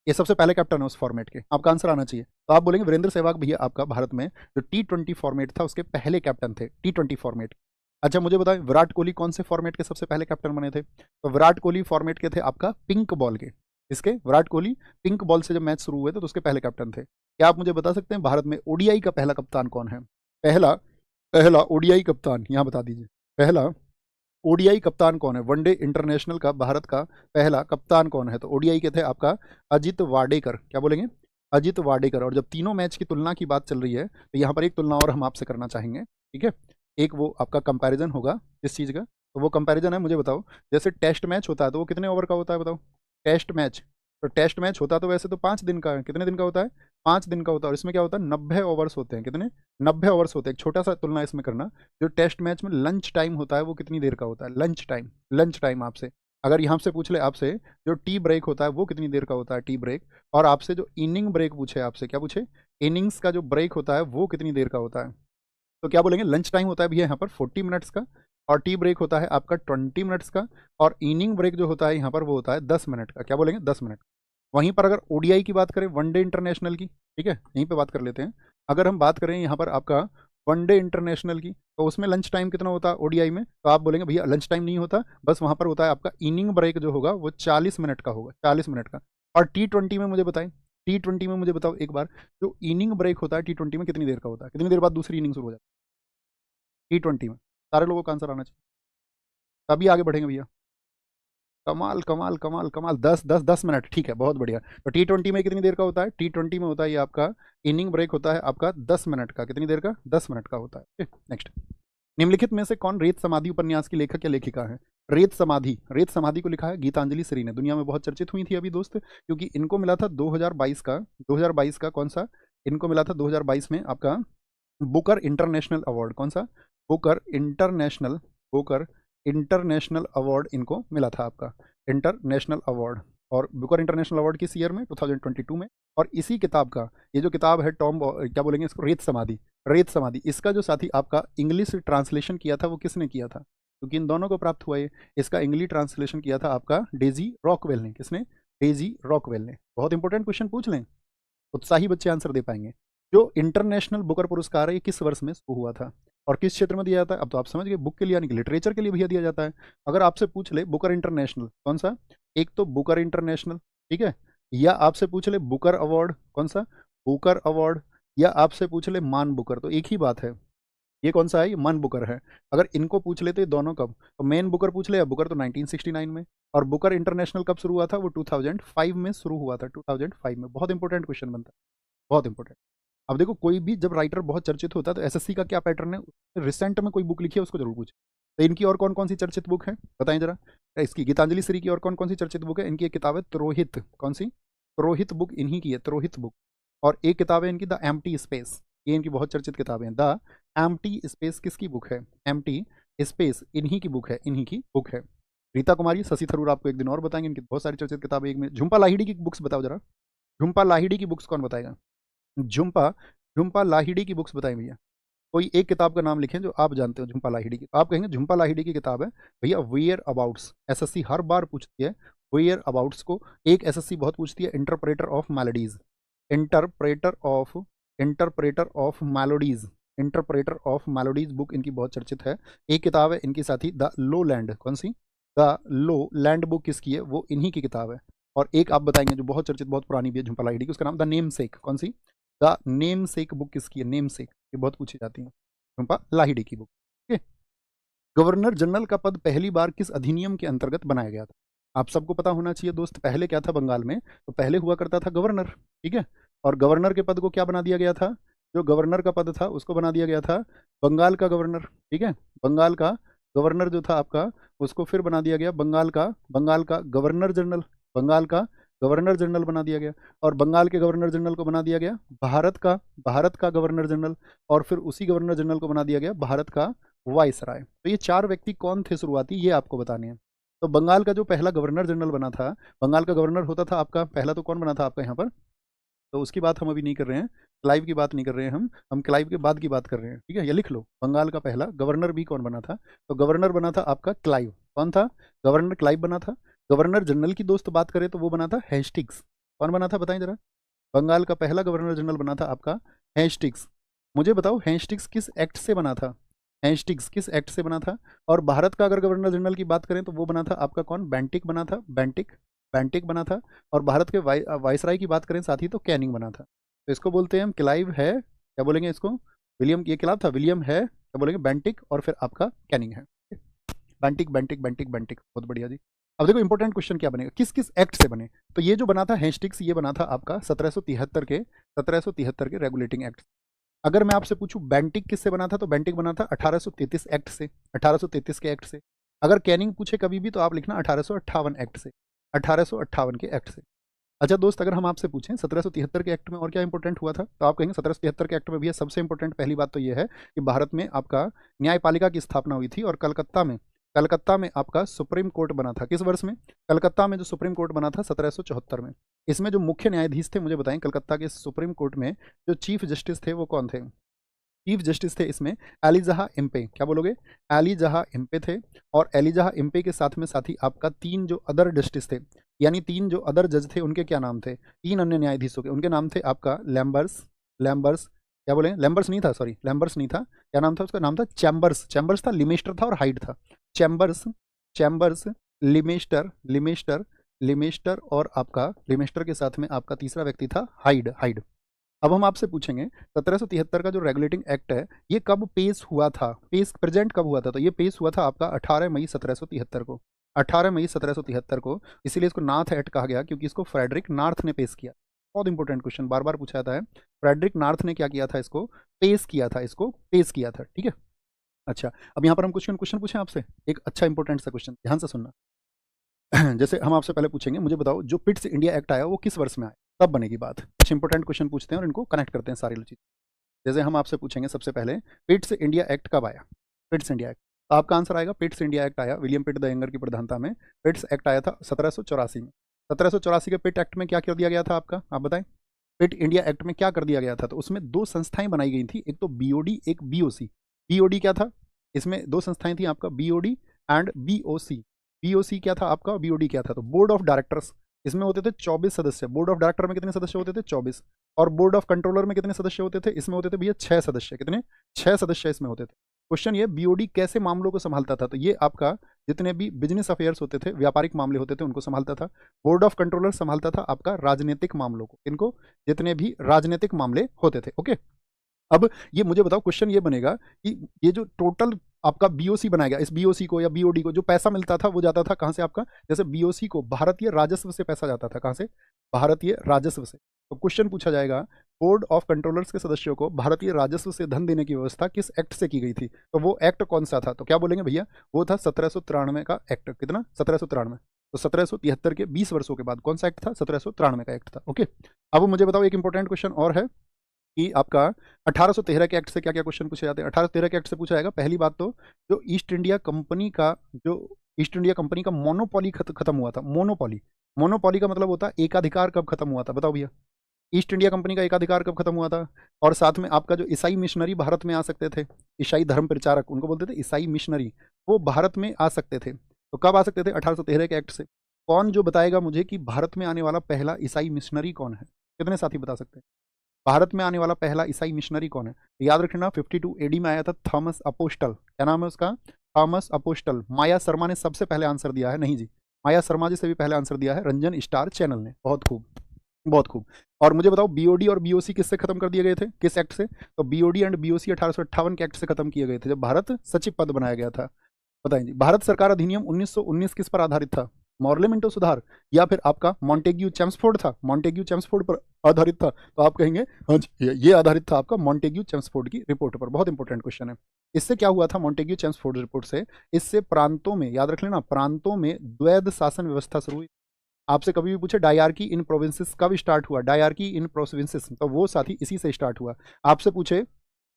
ये सबसे पहले कैप्टन है उस फॉर्मेट के, आपका आंसर आना चाहिए। तो आप बोलेंगे वीरेंद्र सहवाग भैया आपका भारत में जो टी20 फॉर्मेट था उसके पहले कैप्टन थे, टी20 फॉर्मेट। अच्छा, मुझे बताएं विराट कोहली कौन से फॉर्मेट के सबसे पहले कैप्टन बने थे? तो विराट कोहली फॉर्मेट के थे आपका पिंक बॉल के। इसके विराट कोहली पिंक बॉल से जब मैच शुरू हुए थे तो उसके पहले कैप्टन थे। क्या आप मुझे बता सकते हैं भारत में ओडीआई का पहला कप्तान कौन है? पहला पहला ओडीआई कप्तान यहाँ बता दीजिए। पहला ओडीआई कप्तान कौन है? वनडे इंटरनेशनल का भारत का पहला कप्तान कौन है? तो ओडीआई के थे आपका अजित वाडेकर। क्या बोलेंगे? अजित वाडेकर। और जब तीनों मैच की तुलना की बात चल रही है तो यहाँ पर एक तुलना और हम आपसे करना चाहेंगे, ठीक है। एक वो आपका कंपैरिजन होगा इस चीज़ का, तो वो कंपैरिजन है, मुझे बताओ जैसे टेस्ट मैच होता है तो वो कितने ओवर का होता है बताओ? टेस्ट मैच, तो टेस्ट मैच होता तो वैसे तो 5 दिन का है। कितने दिन का होता है? 5 दिन का होता है। और इसमें क्या होता है? 90 ओवर्स होते हैं। कितने? 90 ओवर्स होते हैं। एक छोटा सा तुलना इसमें करना, जो टेस्ट मैच में लंच टाइम होता है वो कितनी देर का होता है? लंच टाइम, लंच टाइम आपसे अगर यहाँ से पूछ ले आपसे जो टी ब्रेक होता है वो कितनी देर का होता है, टी ब्रेक, और आपसे जो इनिंग ब्रेक पूछे, आपसे क्या पूछे, इनिंग्स का जो ब्रेक होता है वो कितनी देर का होता है, तो क्या बोलेंगे, लंच टाइम होता है भैया यहाँ पर 40 मिनट्स का, और टी ब्रेक होता है आपका 20 मिनट्स का, और इनिंग ब्रेक जो होता है यहाँ पर वो होता है 10 मिनट का। क्या बोलेंगे, 10 मिनट। वहीं पर अगर ओडीआई की बात करें, वनडे इंटरनेशनल की, ठीक है, यहीं पे बात कर लेते हैं। अगर हम बात करें यहाँ पर आपका वनडे इंटरनेशनल की, तो उसमें लंच टाइम कितना होता है ओडीआई में, तो आप बोलेंगे भैया लंच टाइम नहीं होता, बस वहां पर होता है आपका इनिंग ब्रेक जो होगा वो 40 मिनट का होगा, 40 मिनट का। और T20 में मुझे बताएं, T20 में मुझे बताओ एक बार, जो इनिंग ब्रेक होता है T20 में कितनी देर का होता है, कितनी देर बाद दूसरी इनिंग शुरू हो जाती है T20 में, सारे लोगों का आंसर आना चाहिए, तभी आगे बढ़ेंगे भैया। कमाल कमाल कमाल कमाल, 10 10 10 मिनट, ठीक है, बहुत बढ़िया। तो T20 में कितनी देर का होता है, T20 में होता है ये आपका इनिंग ब्रेक होता है आपका 10 मिनट का, कितनी देर का, 10 मिनट का होता है। नेक्स्ट, निम्नलिखित में से कौन रेत समाधि उपन्यास की लेखक या लेखिका है। रेत समाधि, रेत समाधि को लिखा है गीतांजलि श्री ने, दुनिया में बहुत चर्चित हुई थी अभी दोस्त, क्योंकि इनको मिला था 2022 का, 2022 का कौन सा, इनको मिला था 2022 में आपका बुकर इंटरनेशनल अवार्ड, कौन सा, Booker international, Booker international award इनको मिला था आपका, इंटरनेशनल अवार्ड। और बुकर इंटरनेशनल अवार्ड किस ईयर में, 2022 में। और इसी किताब का, ये जो किताब है क्या बोलेंगे इसको, रेत समाधि, रेत समाधि, इसका जो साथी आपका इंग्लिश ट्रांसलेशन किया था वो किसने किया था, क्योंकि इन दोनों को प्राप्त हुआ है। इसका इंग्लिश ट्रांसलेशन किया था आपका डेजी रॉकवेल ने, किसने, डेजी रॉकवेल ने। बहुत इंपॉर्टेंट क्वेश्चन पूछ लें, उत्साही बच्चे आंसर दे पाएंगे। जो इंटरनेशनल बुकर पुरस्कार है ये किस वर्ष में शुरू हुआ था और किस क्षेत्र में दिया जाता है, अब तो आप समझ गए, बुक के लिए यानी कि लिटरेचर के लिए भैया दिया जाता है। अगर आपसे पूछ ले बुकर इंटरनेशनल कौन सा, एक तो बुकर इंटरनेशनल, ठीक है, या आपसे पूछ ले बुकर अवार्ड कौन सा, बुकर अवार्ड, या आपसे पूछ ले मान बुकर, तो एक ही बात है, ये कौन सा है, ये मन बुकर है। अगर इनको पूछ ले तो ये दोनों कब, तो मेन बुकर पूछ ले, बुकर तो 1969 में, और बुकर इंटरनेशनल कब शुरू हुआ था, वो 2005 में शुरू हुआ था, 2005 में। बहुत इंपॉर्टेंट क्वेश्चन बनता है, बहुत इंपॉर्टेंट। अब देखो कोई भी जब राइटर बहुत चर्चित होता है तो एसएससी का क्या पैटर्न है, रिसेंट में कोई बुक लिखी है उसको जरूर पूछे। तो इनकी और कौन कौन सी चर्चित बुक है बताएं जरा, इसकी गीतांजलि श्री की और कौन कौन सी चर्चित बुक है, इनकी एक किताब है त्रोहित, कौन सी, त्रोहित बुक इन्हीं की है, त्रोहित बुक। और एक किताब है इनकी द एम्प्टी स्पेस, ये इनकी बहुत चर्चित किताबें हैं। द एम्प्टी स्पेस किसकी बुक है, एम्प्टी स्पेस इन्हीं की बुक है, इन्हीं की बुक है। रीता कुमारी, शशि थरूर आपको एक दिन और बताएंगे, इनकी बहुत सारी चर्चित किताबें। एक में झुम्पा लाहिड़ी की बुक्स बताओ जरा, झुम्पा लाहिड़ी की बुक्स कौन बताएगा, झुम्पा, झुम्पा लाहिड़ी की बुक्स बताएं भैया। कोई एक किताब का नाम लिखें जो आप जानते हो झुम्पा लाहिड़ी की, तो आप कहेंगे झुम्पा लाहिड़ी की किताब है भैया वेयर अबाउट्स, एसएससी हर बार पूछती है वेयर अबाउट्स को। एक एसएससी बहुत पूछती है interpreter of melodies, interpreter of, interpreter of melodies, interpreter of melodies book इनकी बहुत चर्चित है। एक किताब है इनकी साथी द लो लैंड, कौन सी, द लो लैंड बुक किसकी है, वो इन्हीं की किताब है। और एक आप बताएंगे जो बहुत चर्चित, बहुत पुरानी भी है झुम्पा लाहिड़ी की, उसका नाम द नेम सेक, कौन सी, द नेम सेक बुक किसकी है, नेम सेक, ये बहुत पूछी जाती है, झुम्पा लाहिड़ी की बुक। ठीक है। गवर्नर जनरल का पद पहली बार किस अधिनियम के अंतर्गत बनाया गया था, आप सबको पता होना चाहिए दोस्त। पहले क्या था बंगाल में, तो पहले हुआ करता था गवर्नर, ठीक है, और गवर्नर के पद को क्या बना दिया गया था, जो गवर्नर का पद था उसको बना दिया गया था बंगाल का गवर्नर, ठीक है, बंगाल का गवर्नर जो था आपका, उसको फिर बना दिया गया बंगाल का गवर्नर जनरल, बंगाल का गवर्नर जनरल बना दिया गया। और बंगाल के गवर्नर जनरल को बना दिया गया भारत का गवर्नर जनरल, और फिर उसी गवर्नर जनरल को बना दिया गया भारत का वाइसराय। तो ये चार व्यक्ति कौन थे शुरुआती, ये आपको बताने हैं। तो बंगाल का जो पहला गवर्नर जनरल बना था, बंगाल का गवर्नर होता था आपका पहला, तो कौन बना था आपका यहाँ पर, तो उसकी बात हम अभी नहीं कर रहे हैं, क्लाइव की बात नहीं कर रहे हैं हम क्लाइव के बाद की बात कर रहे हैं, ठीक है, ये लिख लो। बंगाल का पहला गवर्नर भी कौन बना था, तो गवर्नर बना था आपका क्लाइव, कौन था, गवर्नर क्लाइव बना था। गवर्नर जनरल की दोस्त बात करें तो वो बना था हेस्टिंग्स, कौन बना था बताएं जरा, बंगाल का पहला गवर्नर जनरल बना था आपका हेस्टिंग्स। मुझे बताओ हेस्टिंग्स किस एक्ट से बना था, हेस्टिंग्स किस एक्ट से बना था। और भारत का अगर गवर्नर जनरल की बात करें तो वो बना था आपका कौन, बेंटिक बना था, बेंटिक, बेंटिक बना था। और भारत के वाइसराय की बात करें साथ ही तो कैनिंग बना था। तो इसको बोलते हैं हम क्लाइव है, क्या बोलेंगे इसको, विलियम, ये क्लाइव था, विलियम है, क्या बोलेंगे बेंटिक, और फिर आपका कैनिंग है। बेंटिक बेंटिक बेंटिक बेंटिक, बहुत बढ़िया जी। अब देखो इंपॉर्टेंट क्वेश्चन क्या बनेगा, किस किस एक्ट से बने, तो ये जो बना था हेस्टिंग्स, ये बना था आपका 1773 के रेगुलेटिंग एक्ट। अगर मैं आपसे पूछूं बेंटिक किससे बना था, तो बेंटिक बना था 1833 एक्ट से, 1833 के एक्ट से। अगर कैनिंग पूछे कभी भी तो आप लिखना 1858 एक्ट से, 1858 के एक्ट से। अच्छा दोस्त, अगर हम आपसे पूछें 1773 के एक्ट में और क्या इंपॉर्टेंट हुआ था, तो आप कहेंगे 1773 के एक्ट में भी है सबसे इंपॉर्टेंट पहली बात तो ये है कि भारत में आपका न्यायपालिका की स्थापना हुई थी, और कलकत्ता में कलकत्ता में आपका सुप्रीम कोर्ट बना था किस वर्ष में? कलकत्ता में जो सुप्रीम कोर्ट बना था 1774 में। इसमें जो मुख्य न्यायाधीश थे मुझे बताएं, कलकत्ता के सुप्रीम कोर्ट में जो चीफ जस्टिस थे वो कौन थे? चीफ जस्टिस थे इसमें एलिजहा इम्पे। क्या बोलोगे? एलिजहा इम्पे थे। और एलिजहा इम्पे के साथ में साथ ही आपका 3 जो अदर जस्टिस थे, यानी 3 जो अदर जज थे, उनके क्या नाम थे? 3 अन्य न्यायाधीशों के उनके नाम थे आपका लैम्बर्स। लैम्बर्स क्या बोले? लैम्बर्स नहीं था, सॉरी लैम्बर्स नहीं था। क्या नाम था उसका? नाम था चैम्बर्स। चैम्बर्स था, लिमेस्टर था और हाइड था। चैम्बर्स, चैम्बर्स, लिमेस्टर, लिमेस्टर, लिमेस्टर और आपका लिमेस्टर के साथ में आपका तीसरा व्यक्ति था हाइड। हाइड। अब हम आपसे पूछेंगे 1773 का जो रेगुलेटिंग एक्ट है ये कब पेश हुआ था? पेश प्रेजेंट कब हुआ था? तो ये पेश हुआ था आपका 18 मई 1773 को। 18 मई 1773 को। इसीलिए इसको नार्थ एक्ट कहा गया क्योंकि इसको फ्रेडरिक नार्थ ने पेश किया। बहुत इंपॉर्टेंट क्वेश्चन बार बार पूछा जाता है। फ्रेडरिक नार्थ ने क्या किया था? इसको पेश किया था। इसको पेश किया था। ठीक है। अच्छा, अब यहाँ पर हम कुछ क्वेश्चन पूछें आपसे, एक अच्छा इंपॉर्टेंट सा क्वेश्चन, ध्यान से सुनना। जैसे हम आपसे पहले पूछेंगे, मुझे बताओ जो पिट्स इंडिया एक्ट आया वो किस वर्ष में आया? तब बनेगी बात। कुछ इंपॉर्टेंट क्वेश्चन पूछते हैं और इनको कनेक्ट करते हैं सारी चीज। जैसे हम आपसे पूछेंगे सबसे पहले पिट्स इंडिया एक्ट कब आया? पिट्स इंडिया एक्ट, तो आपका आंसर आएगा पिट्स इंडिया एक्ट आया विलियम पिट द यंगर की प्रधानता में। पिट्स एक्ट आया था 1784 में। 1784 के पिट एक्ट में क्या कर दिया गया था आपका? आप बताएं। पिट इंडिया एक्ट में क्या कर दिया गया था? तो उसमें 2 संस्थाएं बनाई गई थी, एक तो बीओडी, एक बीओसी। बीओडी क्या था? इसमें 2 संस्थाएं थी आपका, बीओडी एंड बीओसी। बीओसी क्या था आपका? बीओडी क्या था? तो बोर्ड ऑफ डायरेक्टर्स। इसमें होते थे 24 सदस्य। बोर्ड ऑफ डायरेक्टर में कितने सदस्य होते थे? 24। और बोर्ड ऑफ कंट्रोलर में कितने सदस्य होते थे? इसमें होते थे भैया 6 सदस्य। कितने? 6 सदस्य इसमें होते थे। क्वेश्चन ये, बीओडी कैसे मामलों को संभालता था? तो ये आपका जितने भी बिजनेस अफेयर्स होते थे, व्यापारिक मामले होते थे, उनको संभालता था। बोर्ड ऑफ कंट्रोलर संभालता था आपका राजनीतिक मामलों को। इनको जितने भी राजनीतिक मामले होते थे। ओके। अब ये मुझे बताओ, क्वेश्चन ये बनेगा कि ये जो टोटल आपका बीओसी बनाया गया, इस बीओसी को या बीओडी को जो पैसा मिलता था वो जाता था कहाँ से आपका? जैसे बीओसी को भारतीय राजस्व से पैसा जाता था। कहाँ से? भारतीय राजस्व से। तो क्वेश्चन पूछा जाएगा, बोर्ड ऑफ कंट्रोलर्स के सदस्यों को भारतीय राजस्व से धन देने की व्यवस्था किस एक्ट से की गई थी? तो वो एक्ट कौन सा था? तो क्या बोलेंगे भैया? वो था 1793 का एक्ट। कितना? 1793। तो 1773 के 20 वर्षों के बाद कौन सा एक्ट था? 1793 का एक्ट था। ओके। अब मुझे बताओ, एक इंपॉर्टेंट क्वेश्चन और है कि आपका 1813 के एक्ट से क्या क्या क्वेश्चन पूछे जाते हैं? 1813 के एक्ट से पूछा जाएगा, पहली बात तो जो ईस्ट इंडिया कंपनी का मोनोपॉली खत्म हुआ था। मोनोपॉली, मोनोपॉली का मतलब होता है एकाधिकार कब खत्म हुआ था? बताओ भैया। ईस्ट इंडिया कंपनी का एकाधिकार कब खत्म हुआ था? और साथ में आपका जो ईसाई मिशनरी भारत में आ सकते थे, ईसाई धर्म प्रचारक, उनको बोलते थे ईसाई मिशनरी, वो भारत में आ सकते थे। तो कब आ सकते थे? 1813 के एक्ट से। कौन जो बताएगा मुझे कि भारत में आने वाला पहला ईसाई मिशनरी कौन है? कितने साथी बता सकते हैं? भारत में आने वाला पहला ईसाई मिशनरी कौन है? तो याद रखना 52 एडी में आया था थॉमस अपोस्टल। क्या नाम है उसका? Thomas apostle. माया शर्मा ने सबसे पहले आंसर दिया है। नहीं जी, माया शर्मा जी से भी पहले आंसर दिया है रंजन स्टार चैनल ने। बहुत खूब, बहुत खूब। और मुझे बताओ बीओडी और बीओसी किससे खत्म कर दिए गए थे? किस एक्ट से? तो बीओडी एंड बीओसी 1858 के एक्ट से खत्म किए गए थे, जब भारत सचिव पद बनाया गया था। बताएं जी, भारत सरकार अधिनियम 1919 किस पर आधारित था? मॉर्ले मिंटो सुधार, या फिर आपका मॉन्टेग्यू चेम्सफोर्ड था? मॉन्टेग्यू चेम्सफोर्ड पर आधारित था। तो आप कहेंगे हाँ जी, ये आधारित था आपका मॉन्टेग्यू चेम्सफोर्ड की रिपोर्ट पर। बहुत इंपॉर्टेंट क्वेश्चन है। इससे क्या हुआ था मॉन्टेग्यू चेम्सफोर्ड रिपोर्ट से? इससे प्रांतों में, याद रख लेना, प्रांतों में द्वैध शासन व्यवस्था शुरू हुई। आपसे कभी भी पूछे डायरकी इन प्रोविंसेस कब स्टार्ट हुआ? डायरकी इन प्रोविंसेस, तो वो साथी इसी से स्टार्ट हुआ। आपसे पूछे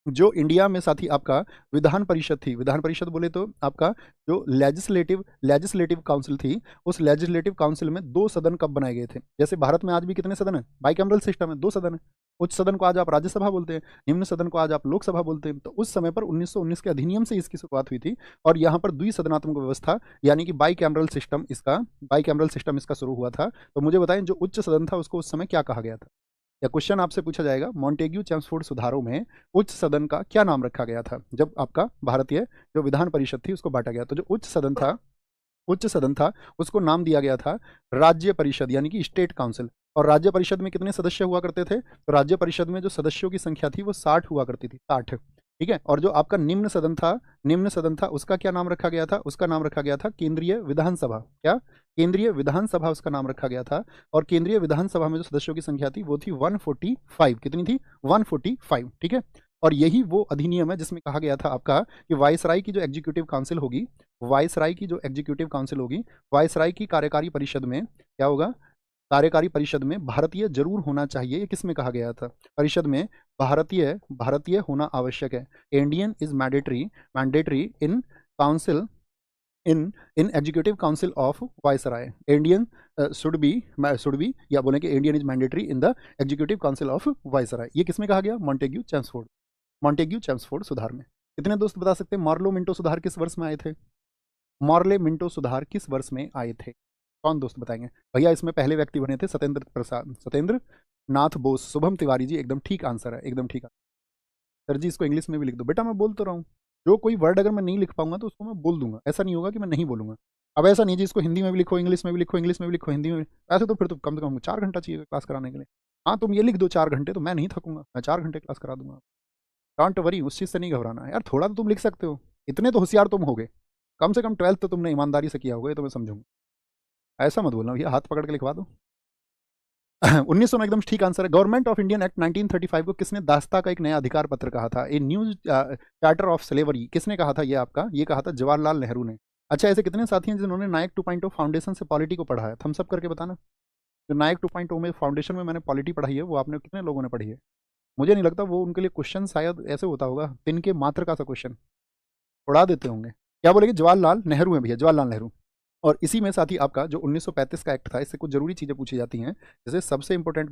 जो इंडिया में साथी आपका विधान परिषद थी, विधान परिषद बोले तो आपका जो लेजिस्लेटिव काउंसिल थी, उस लेजिस्लेटिव काउंसिल में 2 सदन कब बनाए गए थे? जैसे भारत में आज भी कितने सदन है? बाइकैमरल सिस्टम है, 2 सदन है। उच्च सदन को आज आप राज्यसभा बोलते हैं, निम्न सदन को आज आप लोकसभा बोलते हैं। तो उस समय पर 1919 के अधिनियम से इसकी शुरुआत हुई थी और यहाँ पर द्विसदनात्मक व्यवस्था यानी कि बाइकैमरल सिस्टम इसका शुरू हुआ था। तो मुझे बताएं जो उच्च सदन था उसको उस समय क्या कहा गया था? या क्वेश्चन आपसे पूछा जाएगा मॉन्टेग्यू चेम्सफोर्ड सुधारों में उच्च सदन का क्या नाम रखा गया था जब आपका भारतीय जो विधान परिषद थी उसको बांटा गया? तो जो उच्च सदन था उसको नाम दिया गया था राज्य परिषद यानी कि स्टेट काउंसिल। और राज्य परिषद में कितने सदस्य हुआ करते थे? तो राज्य परिषद में जो सदस्यों की संख्या थी वो 60 हुआ करती थी, 60। ठीक है। और जो आपका निम्न सदन था उसका क्या नाम रखा गया था? उसका नाम रखा गया था केंद्रीय विधानसभा। क्या? केंद्रीय विधानसभा उसका नाम रखा गया था। और केंद्रीय विधानसभा में जो सदस्यों की संख्या थी वो थी 145। कितनी थी? 145। ठीक है। और यही वो अधिनियम है जिसमें कहा गया था आपका कि वायसराय की जो एग्जीक्यूटिव काउंसिल होगी, वायसराय की कार्यकारी परिषद में क्या होगा? कार्यकारी परिषद में भारतीय जरूर होना चाहिए। ये किस में कहा गया था? परिषद में भारतीय होना आवश्यक है। Indian is mandatory in council in in executive council of viceroy Indian should be या बोलें कि Indian is mandatory in the executive council of viceroy. ये किसमें कहा गया? मॉन्टेग्यू चेम्सफोर्ड, मॉन्टेग्यू चेम्सफोर्ड सुधार में। कितने दोस्त बता सकते हैं मार्लो मिंटो सुधार किस वर्ष में आए थे? मॉर्ले मिंटो सुधार किस वर्ष में आए थे? कौन दोस्त बताएंगे? भैया इसमें पहले व्यक्ति बने थे सत्येंद्र नाथ बोस। शुभम तिवारी जी एकदम ठीक आंसर है, एकदम ठीक। सर जी इसको इंग्लिश में भी लिख दो। बेटा मैं बोल तो रहा हूँ, जो कोई वर्ड अगर मैं नहीं लिख पाऊंगा तो उसको मैं बोल दूंगा, ऐसा नहीं होगा कि मैं नहीं बोलूंगा। अब ऐसा नहीं जी इसको हिंदी में भी लिखो, इंग्लिश में भी लिखो, इंग्लिश में भी लिखो, हिंदी में भी। ऐसे तो फिर तो कम से कम 4 घंटा चाहिए क्लास कराने के लिए। हाँ तुम ये लिख दो 4 घंटे, तो मैं नहीं थकूंगा, मैं 4 घंटे क्लास करा दूंगा। डोंट वरी, उस चीज़ से नहीं घबराना है यार, थोड़ा तो तुम लिख सकते हो, इतने तो होशियार तुम होगे, कम से कम 12th तो तुमने ईमानदारी से किया होगा, ये तो मैं समझूंगा। ऐसा मत बोलना भैया, हाथ पकड़ के लिखवा दो। 1900 में एकदम ठीक आंसर है। गवर्नमेंट ऑफ इंडियन एक्ट 1935 को किसने दास्ता का एक नया अधिकार पत्र कहा था? A new charter of slavery किसने कहा था? ये आपका ये कहा था जवाहरलाल नेहरू ने। अच्छा ऐसे कितने साथी हैं जिन्होंने नायक 2.0 फाउंडेशन से पॉलिटी को पढ़ा है? थम्स अप करके बताना। जो नायक 2.0 में फाउंडेशन में मैंने पॉलिटी पढ़ाई है, वो आपने कितने लोगों ने पढ़ी है? मुझे नहीं लगता वो उनके लिए क्वेश्चन शायद ऐसे होता होगा, तिन के मात्र का सा क्वेश्चन उड़ा देते होंगे। क्या बोलेंगे? जवाहरलाल नेहरू है भैया, जवाहरलाल नेहरू। और इसी में साथ ही आपका जो 1935 का एक्ट था, इससे कुछ जरूरी चीजें पूछी जाती हैं। जैसे सबसे इंपॉर्टेंट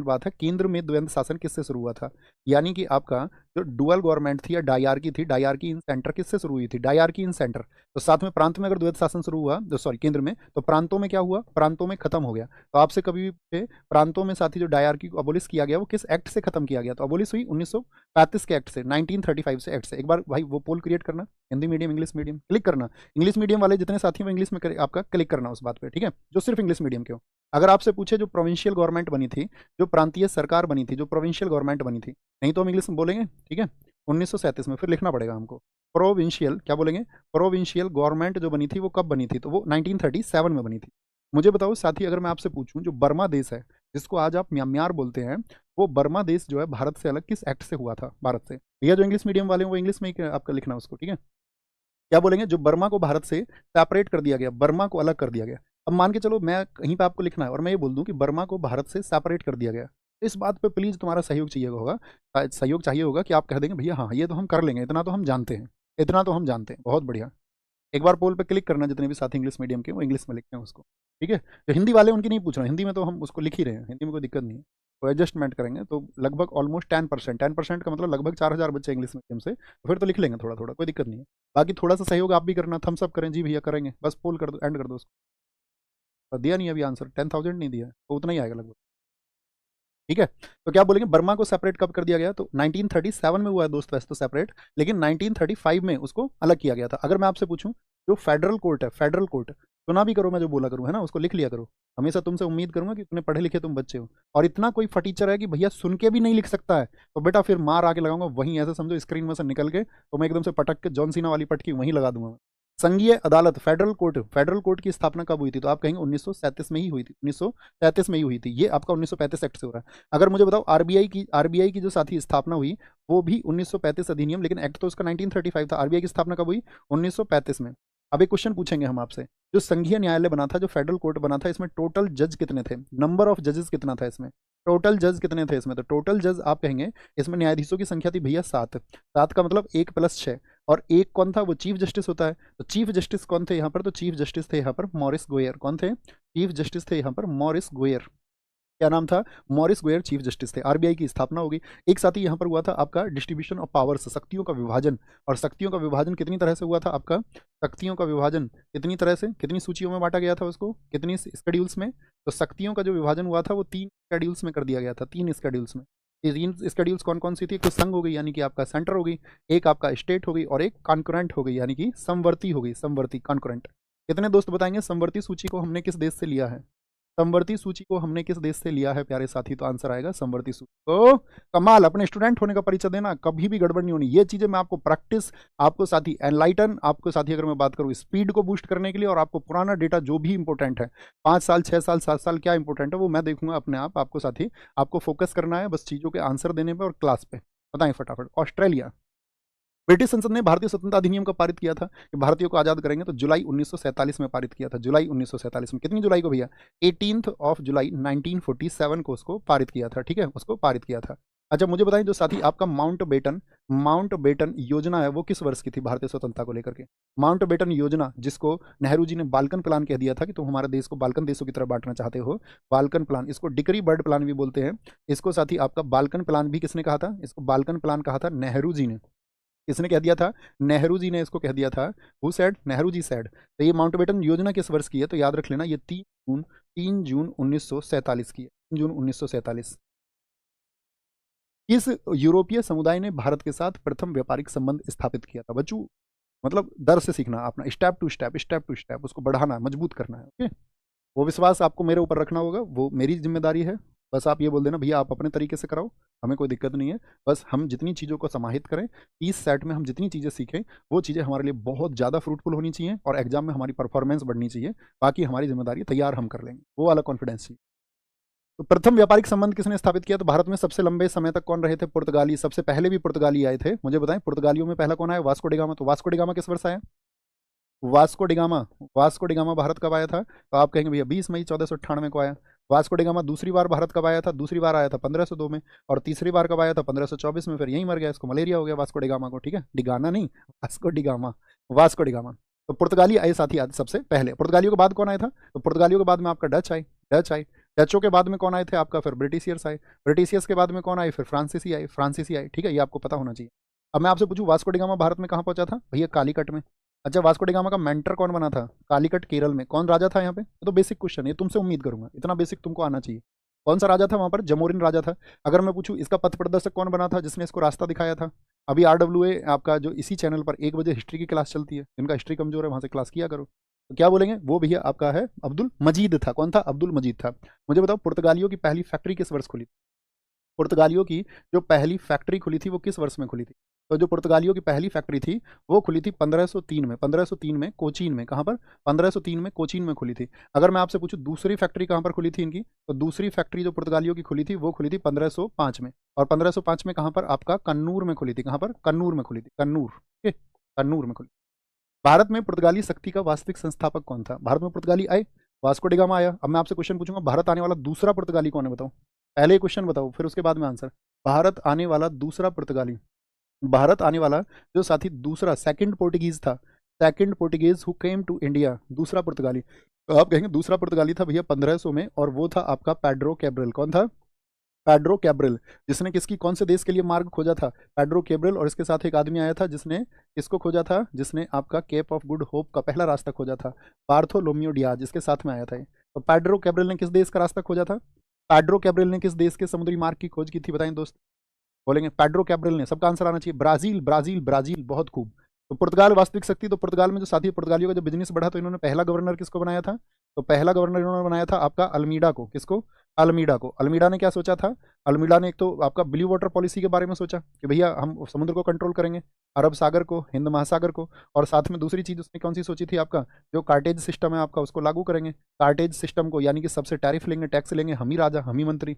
बात है केंद्र में द्वंद्व शासन किससे शुरू हुआ था? यानी कि आपका जो डुअल गवर्नमेंट थी या डायरकी थी, डायरकी इन सेंटर किससे शुरू हुई थी? डायरकी इन सेंटर। तो साथ में प्रांत में अगर द्वैध शासन शुरू हुआ, तो सॉरी केंद्र में, तो प्रांतों में क्या हुआ? प्रांतों में खत्म हो गया। तो आपसे कभी भी पूछे प्रांतों में साथी जो डायरकी को अबोलिश किया गया वो किस एक्ट से खत्म किया गया? तो अबोलिश हुई 1935 के एक्ट से, 1935 से एक्ट से। एक बार भाई वो पोल क्रिएट करना, Hindi medium English medium click करना। इंग्लिश मीडियम वाले जितने साथी हैं इंग्लिश में आपका क्लिक करना उस बात पे, ठीक है, जो सिर्फ इंग्लिश मीडियम के हो। अगर आपसे पूछे जो प्रोविंशियल गवर्नमेंट बनी थी, जो प्रांतीय सरकार बनी थी, जो प्रोविंशियल गवर्नमेंट बनी थी, नहीं तो हम इंग्लिश में बोलेंगे, ठीक है, 1937 में, फिर लिखना पड़ेगा हमको। प्रोविंशियल क्या बोलेंगे? प्रोविंशियल गवर्नमेंट जो बनी थी वो कब बनी थी? तो वो 1937 में बनी थी। मुझे बताओ साथी, अगर मैं आपसे पूछूं जो बर्मा देश है, जिसको आज आप म्यांमार बोलते हैं, वो बर्मा देश जो है भारत से अलग किस एक्ट से हुआ था? भारत से। भैया जो इंग्लिश मीडियम वाले हैं वो इंग्लिश में ही आपका लिखना उसको, ठीक है। क्या बोलेंगे? जो बर्मा को भारत से सेपरेट कर दिया गया, बर्मा को अलग कर दिया गया। अब मान के चलो मैं कहीं पे आपको लिखना है और मैं ये बोल दूं कि बर्मा को भारत से सेपरेट कर दिया गया, तो इस बात पे प्लीज तुम्हारा सहयोग चाहिए होगा, सहयोग चाहिए होगा कि आप कह देंगे भैया हाँ ये तो हम कर लेंगे, इतना तो हम जानते हैं, इतना तो हम जानते हैं। बहुत बढ़िया। एक बार पोल पे क्लिक करना, जितने भी साथी इंग्लिश मीडियम के वो इंग्लिश में लिखते हैं उसको, ठीक है। जो हिंदी वाले उनकी नहीं पूछ रहे हैं, हिंदी में तो हम उसको लिख ही रहे हैं, हिंदी में कोई दिक्कत नहीं है। तो एडजस्टमेंट करेंगे तो लगभग ऑलमोस्ट 10%, 10% का मतलब लगभग 4000 बच्चे इंग्लिश मीडियम से, तो फिर तो लिख लेंगे थोड़ा थोड़ा, कोई दिक्कत नहीं है। बाकी थोड़ा सा सहयोग आप भी करना, थम्स अप करें जी भैया करेंगे, बस पोल कर दो, एंड कर दो उसको। तो दिया नहीं अभी आंसर, 10,000 नहीं दिया, तो उतना ही आएगा लगभग, ठीक है। तो क्या बोलेंगे? बर्मा को सेपरेट कब कर दिया गया? तो 1937 में हुआ है दोस्त, वैसे तो सेपरेट, लेकिन 1935 में उसको अलग किया गया था। अगर मैं आपसे पूछूं जो फेडरल कोर्ट है, फेडरल कोर्ट सुना भी करो, मैं जो बोला करूं है ना, उसको लिख लिया करो। हमेशा तुमसे उम्मीद करूंगा कि इतने पढ़े लिखे तुम बच्चे हो, और इतना कोई फटीचर है कि भैया सुन के भी नहीं लिख सकता है, तो बेटा फिर मार आके लगाऊंगा वहीं, ऐसे समझो स्क्रीन में से निकल के, तो मैं एकदम से पटक के जॉन सीना वाली पटकी वहीं लगा दूंगा। संघीय अदालत, फेडरल कोर्ट, फेडरल कोर्ट की स्थापना कब हुई थी? तो आप कहेंगे 1937 में ही हुई थी, 1937 में ही हुई थी। ये आपका 1935 एक्ट से हो रहा है। अगर मुझे बताओ आरबीआई की जो साथी स्थापना हुई वो भी 1935 अधिनियम, लेकिन एक्ट तो उसका 1935 था। आरबीआई की स्थापना कब हुई? 1935 में। अब एक क्वेश्चन पूछेंगे हम आपसे, जो संघीय न्यायालय बना था, जो फेडरल कोर्ट बना था, इसमें टोटल जज कितने थे? नंबर ऑफ जजेस कितना था इसमें? टोटल जज कितने थे इसमें? तो टोटल जज आप कहेंगे इसमें न्यायाधीशों की संख्या थी भैया 7। 7 का मतलब 1 + 6, और एक कौन था? वो चीफ जस्टिस होता है। तो चीफ जस्टिस कौन थे यहाँ पर? तो चीफ जस्टिस थे यहाँ पर मॉरिस गोयर। कौन थे? चीफ जस्टिस थे यहाँ पर मॉरिस गोयर। क्या नाम था? मॉरिस गोयर चीफ जस्टिस थे। आरबीआई की स्थापना होगी। एक साथ ही यहाँ पर हुआ था आपका डिस्ट्रीब्यूशन ऑफ पावर्स, शक्तियों का विभाजन। और शक्तियों का विभाजन कितनी तरह से हुआ था आपका? शक्तियों का विभाजन कितनी तरह से, कितनी सूचियों में बांटा गया था उसको, कितनी स्केड्यूल्स में? तो शक्तियों का जो विभाजन हुआ था वो 3 स्केड्यूल्स में कर दिया गया था, 3 स्केड्यूल्स में। ये 3 स्केड्यूल्स कौन कौन सी थी? एक संघ हो गई यानी कि आपका सेंटर हो गई, एक आपका स्टेट हो गई, और एक कॉन्करेंट हो गई यानी कि समवर्ती हो गई, समवर्ती कॉन्करेंट। कितने दोस्त बताएंगे समवर्ती सूची को हमने किस देश से लिया है? समवर्ती सूची को हमने किस देश से लिया है प्यारे साथी? तो आंसर आएगा समवर्ती सूची को। कमाल, अपने स्टूडेंट होने का परिचय देना, कभी भी गड़बड़ नहीं होनी। ये चीजें मैं आपको प्रैक्टिस, आपको साथी एनलाइटन, आपको साथी अगर मैं बात करूँ स्पीड को बूस्ट करने के लिए, और आपको पुराना डेटा जो भी इंपॉर्टेंट है 5 साल 6 साल 7 साल क्या इंपॉर्टेंट है वो मैं देखूंगा अपने आप। आपको साथी आपको फोकस करना है बस चीजों के आंसर देने पर और क्लास पे। बताएं फटाफट। ऑस्ट्रेलिया, ब्रिटिश संसद ने भारतीय स्वतंत्रता अधिनियम का पारित किया था कि भारतीयों को आजाद करेंगे, तो जुलाई 1947 में पारित किया था। जुलाई 1947 में, कितनी जुलाई को भैया? 18 जुलाई 1947 को उसको पारित किया था, ठीक है, उसको पारित किया था। अच्छा मुझे बताएं जो साथी आपका माउंट बेटन, माउंटबेटन योजना है वो किस वर्ष की थी भारतीय स्वतंत्रता को लेकर के? माउंटबेटन योजना, जिसको नेहरू जी ने बाल्कन प्लान कह दिया था कि तुम हमारे देश को बाल्कन देशों की तरफ बांटना चाहते हो, बाल्कन प्लान, इसको डिक्री बर्ड प्लान भी बोलते हैं। इसको साथ ही आपका बाल्कन प्लान भी किसने कहा था? इसको बाल्कन प्लान कहा था नेहरू जी ने। किसने कह दिया था? नेहरू जी ने इसको कह दिया था। Who said? Nehru ji said. तो ये माउंटबेटन योजना किस वर्ष की है? तो याद रख लेना, ये 3 जून 1947 की है। 3 जून 1947। इस यूरोपीय समुदाय ने भारत के साथ प्रथम व्यापारिक संबंध स्थापित किया था? बच्चों मतलब दर से सीखना, अपना step to step, step to step उसको बढ़ाना, मजबूत करना है। ओके, वो विश्वास आपको मेरे ऊपर रखना होगा, वो मेरी जिम्मेदारी है। बस आप ये बोल देना भैया आप अपने तरीके से कराओ, हमें कोई दिक्कत नहीं है। बस हम जितनी चीज़ों को समाहित करें, इस सेट में हम जितनी चीज़ें सीखें, वो चीज़ें हमारे लिए बहुत ज़्यादा फ्रूटफुल होनी चाहिए और एग्जाम में हमारी परफॉर्मेंस बढ़नी चाहिए। बाकी हमारी जिम्मेदारी तैयार हम कर लेंगे, वो वाला कॉन्फिडेंस चाहिए। तो प्रथम व्यापारिक संबंध किसने स्थापित किया? तो भारत में सबसे लंबे समय तक कौन रहे थे? पुर्तगाली। सबसे पहले भी पुर्तगाली आए थे। मुझे बताएं पुर्तगालियों में पहला कौन आया? Vasco da Gama. तो वास्को डिगामा किस वर्ष आया? Vasco da Gama. Vasco da Gama Bharat कब आया था? तो आप कहेंगे भैया 20 मई 1498 को आया। वास्को डिगामा दूसरी बार भारत कब आया था? दूसरी बार आया था 1502 में। और तीसरी बार कब आया था? 1524 में। फिर यहीं मर गया, इसको मलेरिया हो गया वास्को डिगामा को। ठीक है, डिगाना नहीं, वास्को डिगामा। Vasco da Gama. तो पुर्तगाली आए साथी आज सबसे पहले। पुर्तगालियों के बाद कौन आया था? तो पुर्तगालियों के बाद में आपका डच आए। डच आए। डचों के बाद में कौन आए थे? आपका फिर ब्रिटिशियर्स आए। ब्रिटिशियर्स के बाद में कौन आए? फिर फ्रांसीसी आए। फ्रांसीसी आए। ठीक है, ये आपको पता होना चाहिए। अब मैं आपसे पूछूं वास्को डिगामा भारत में कहाँ पहुंचा था? भैया कालीकट में। अच्छा, वास्को डिगामा का मेंटर कौन बना था? कालीकट केरल में। कौन राजा था यहाँ पे? ये तो बेसिक क्वेश्चन है, तुमसे उम्मीद करूंगा इतना बेसिक तुमको आना चाहिए। कौन सा राजा था वहां पर? जमोरिन राजा था। अगर मैं पूछूं इसका पथ प्रदर्शक कौन बना था, जिसने इसको रास्ता दिखाया था? अभी RWA आपका जो इसी चैनल पर 1 बजे हिस्ट्री की क्लास चलती है, जिनका हिस्ट्री कमजोर है वहां से क्लास किया करो। तो क्या बोलेंगे? वो भैया आपका है अब्दुल मजीद था। कौन था? अब्दुल मजीद था। मुझे बताओ पुर्तगालियों की पहली फैक्ट्री किस वर्ष खुली? पुर्तगालियों की जो पहली फैक्ट्री खुली थी वो किस वर्ष में खुली थी? तो जो पुर्तगालियों की पहली फैक्ट्री थी वो खुली थी 1503 में। 1503 में कोचीन में। कहाँ पर? 1503 में कोचीन में खुली थी। अगर मैं आपसे पूछूं दूसरी फैक्ट्री कहाँ पर खुली थी इनकी, तो दूसरी फैक्ट्री जो पुर्तगालियों की खुली थी वो खुली थी 1505 में। और 1505 में कहाँ पर? आपका कन्नूर में खुली थी। कहाँ पर? कन्नूर में खुली थी। कन्नूर। ठीक, कन्नूर में खुली। भारत में पुर्तगाली शक्ति का वास्तविक संस्थापक कौन था? भारत में पुर्तगाली आए, वास्को डिगामा आया। अब मैं आपसे क्वेश्चन पूछूंगा भारत आने वाला दूसरा पुर्तगाली कौन है? बताओ। पहले क्वेश्चन बताओ, फिर उसके बाद में आंसर। भारत आने वाला दूसरा पुर्तगाली, भारत आने वाला जो साथी दूसरा सेकंड पोर्टुगीज था, second Portuguese who came to India, दूसरा पुर्तगाली। तो आप कहेंगे दूसरा पुर्तगाली था भैया 1500 में, और वो था आपका पेड्रो कैब्रल। कौन था? Pedro Cabral. जिसने किसकी, कौन से देश के लिए मार्ग खोजा था? Pedro Cabral. और इसके साथ एक आदमी आया था जिसने किसको खोजा था? जिसने आपका केप ऑफ गुड होप का पहला रास्ता खोजा था, बार्थोलोम्यू डियाज, इसके साथ में आया था ये। तो पेड्रो कैब्रल ने किस देश का रास्ता खोजा था? पेड्रो कैब्रल ने किस देश के समुद्री मार्ग की खोज की थी? बताएं दोस्त। बोलेंगे पेड्रो कैब्रल ने। सबका आंसर आना चाहिए ब्राजील, ब्राजील, ब्राजील। बहुत खूब। तो पुर्तगाल वास्तविक शक्ति, तो पुर्तगाल में जो साथी पुर्तगालियों का जो बिजनेस बढ़ा तो इन्होंने पहला गवर्नर किसको बनाया था? तो पहला गवर्नर इन्होंने बनाया था आपका अल्मीडा को। किसको? अल्मीडा को। अल्मीडा ने क्या सोचा था? अल्मीडा ने एक तो आपका ब्लू वाटर पॉलिसी के बारे में सोचा कि भैया हम समुद्र को कंट्रोल करेंगे, अरब सागर को, हिंद महासागर को। और साथ में दूसरी चीज उसने कौन सी सोची थी? आपका जो कार्टेज सिस्टम है आपका, उसको लागू करेंगे। कार्टेज सिस्टम को, यानी कि सबसे टैरिफ लेंगे, टैक्स लेंगे, हम ही राजा हम ही मंत्री।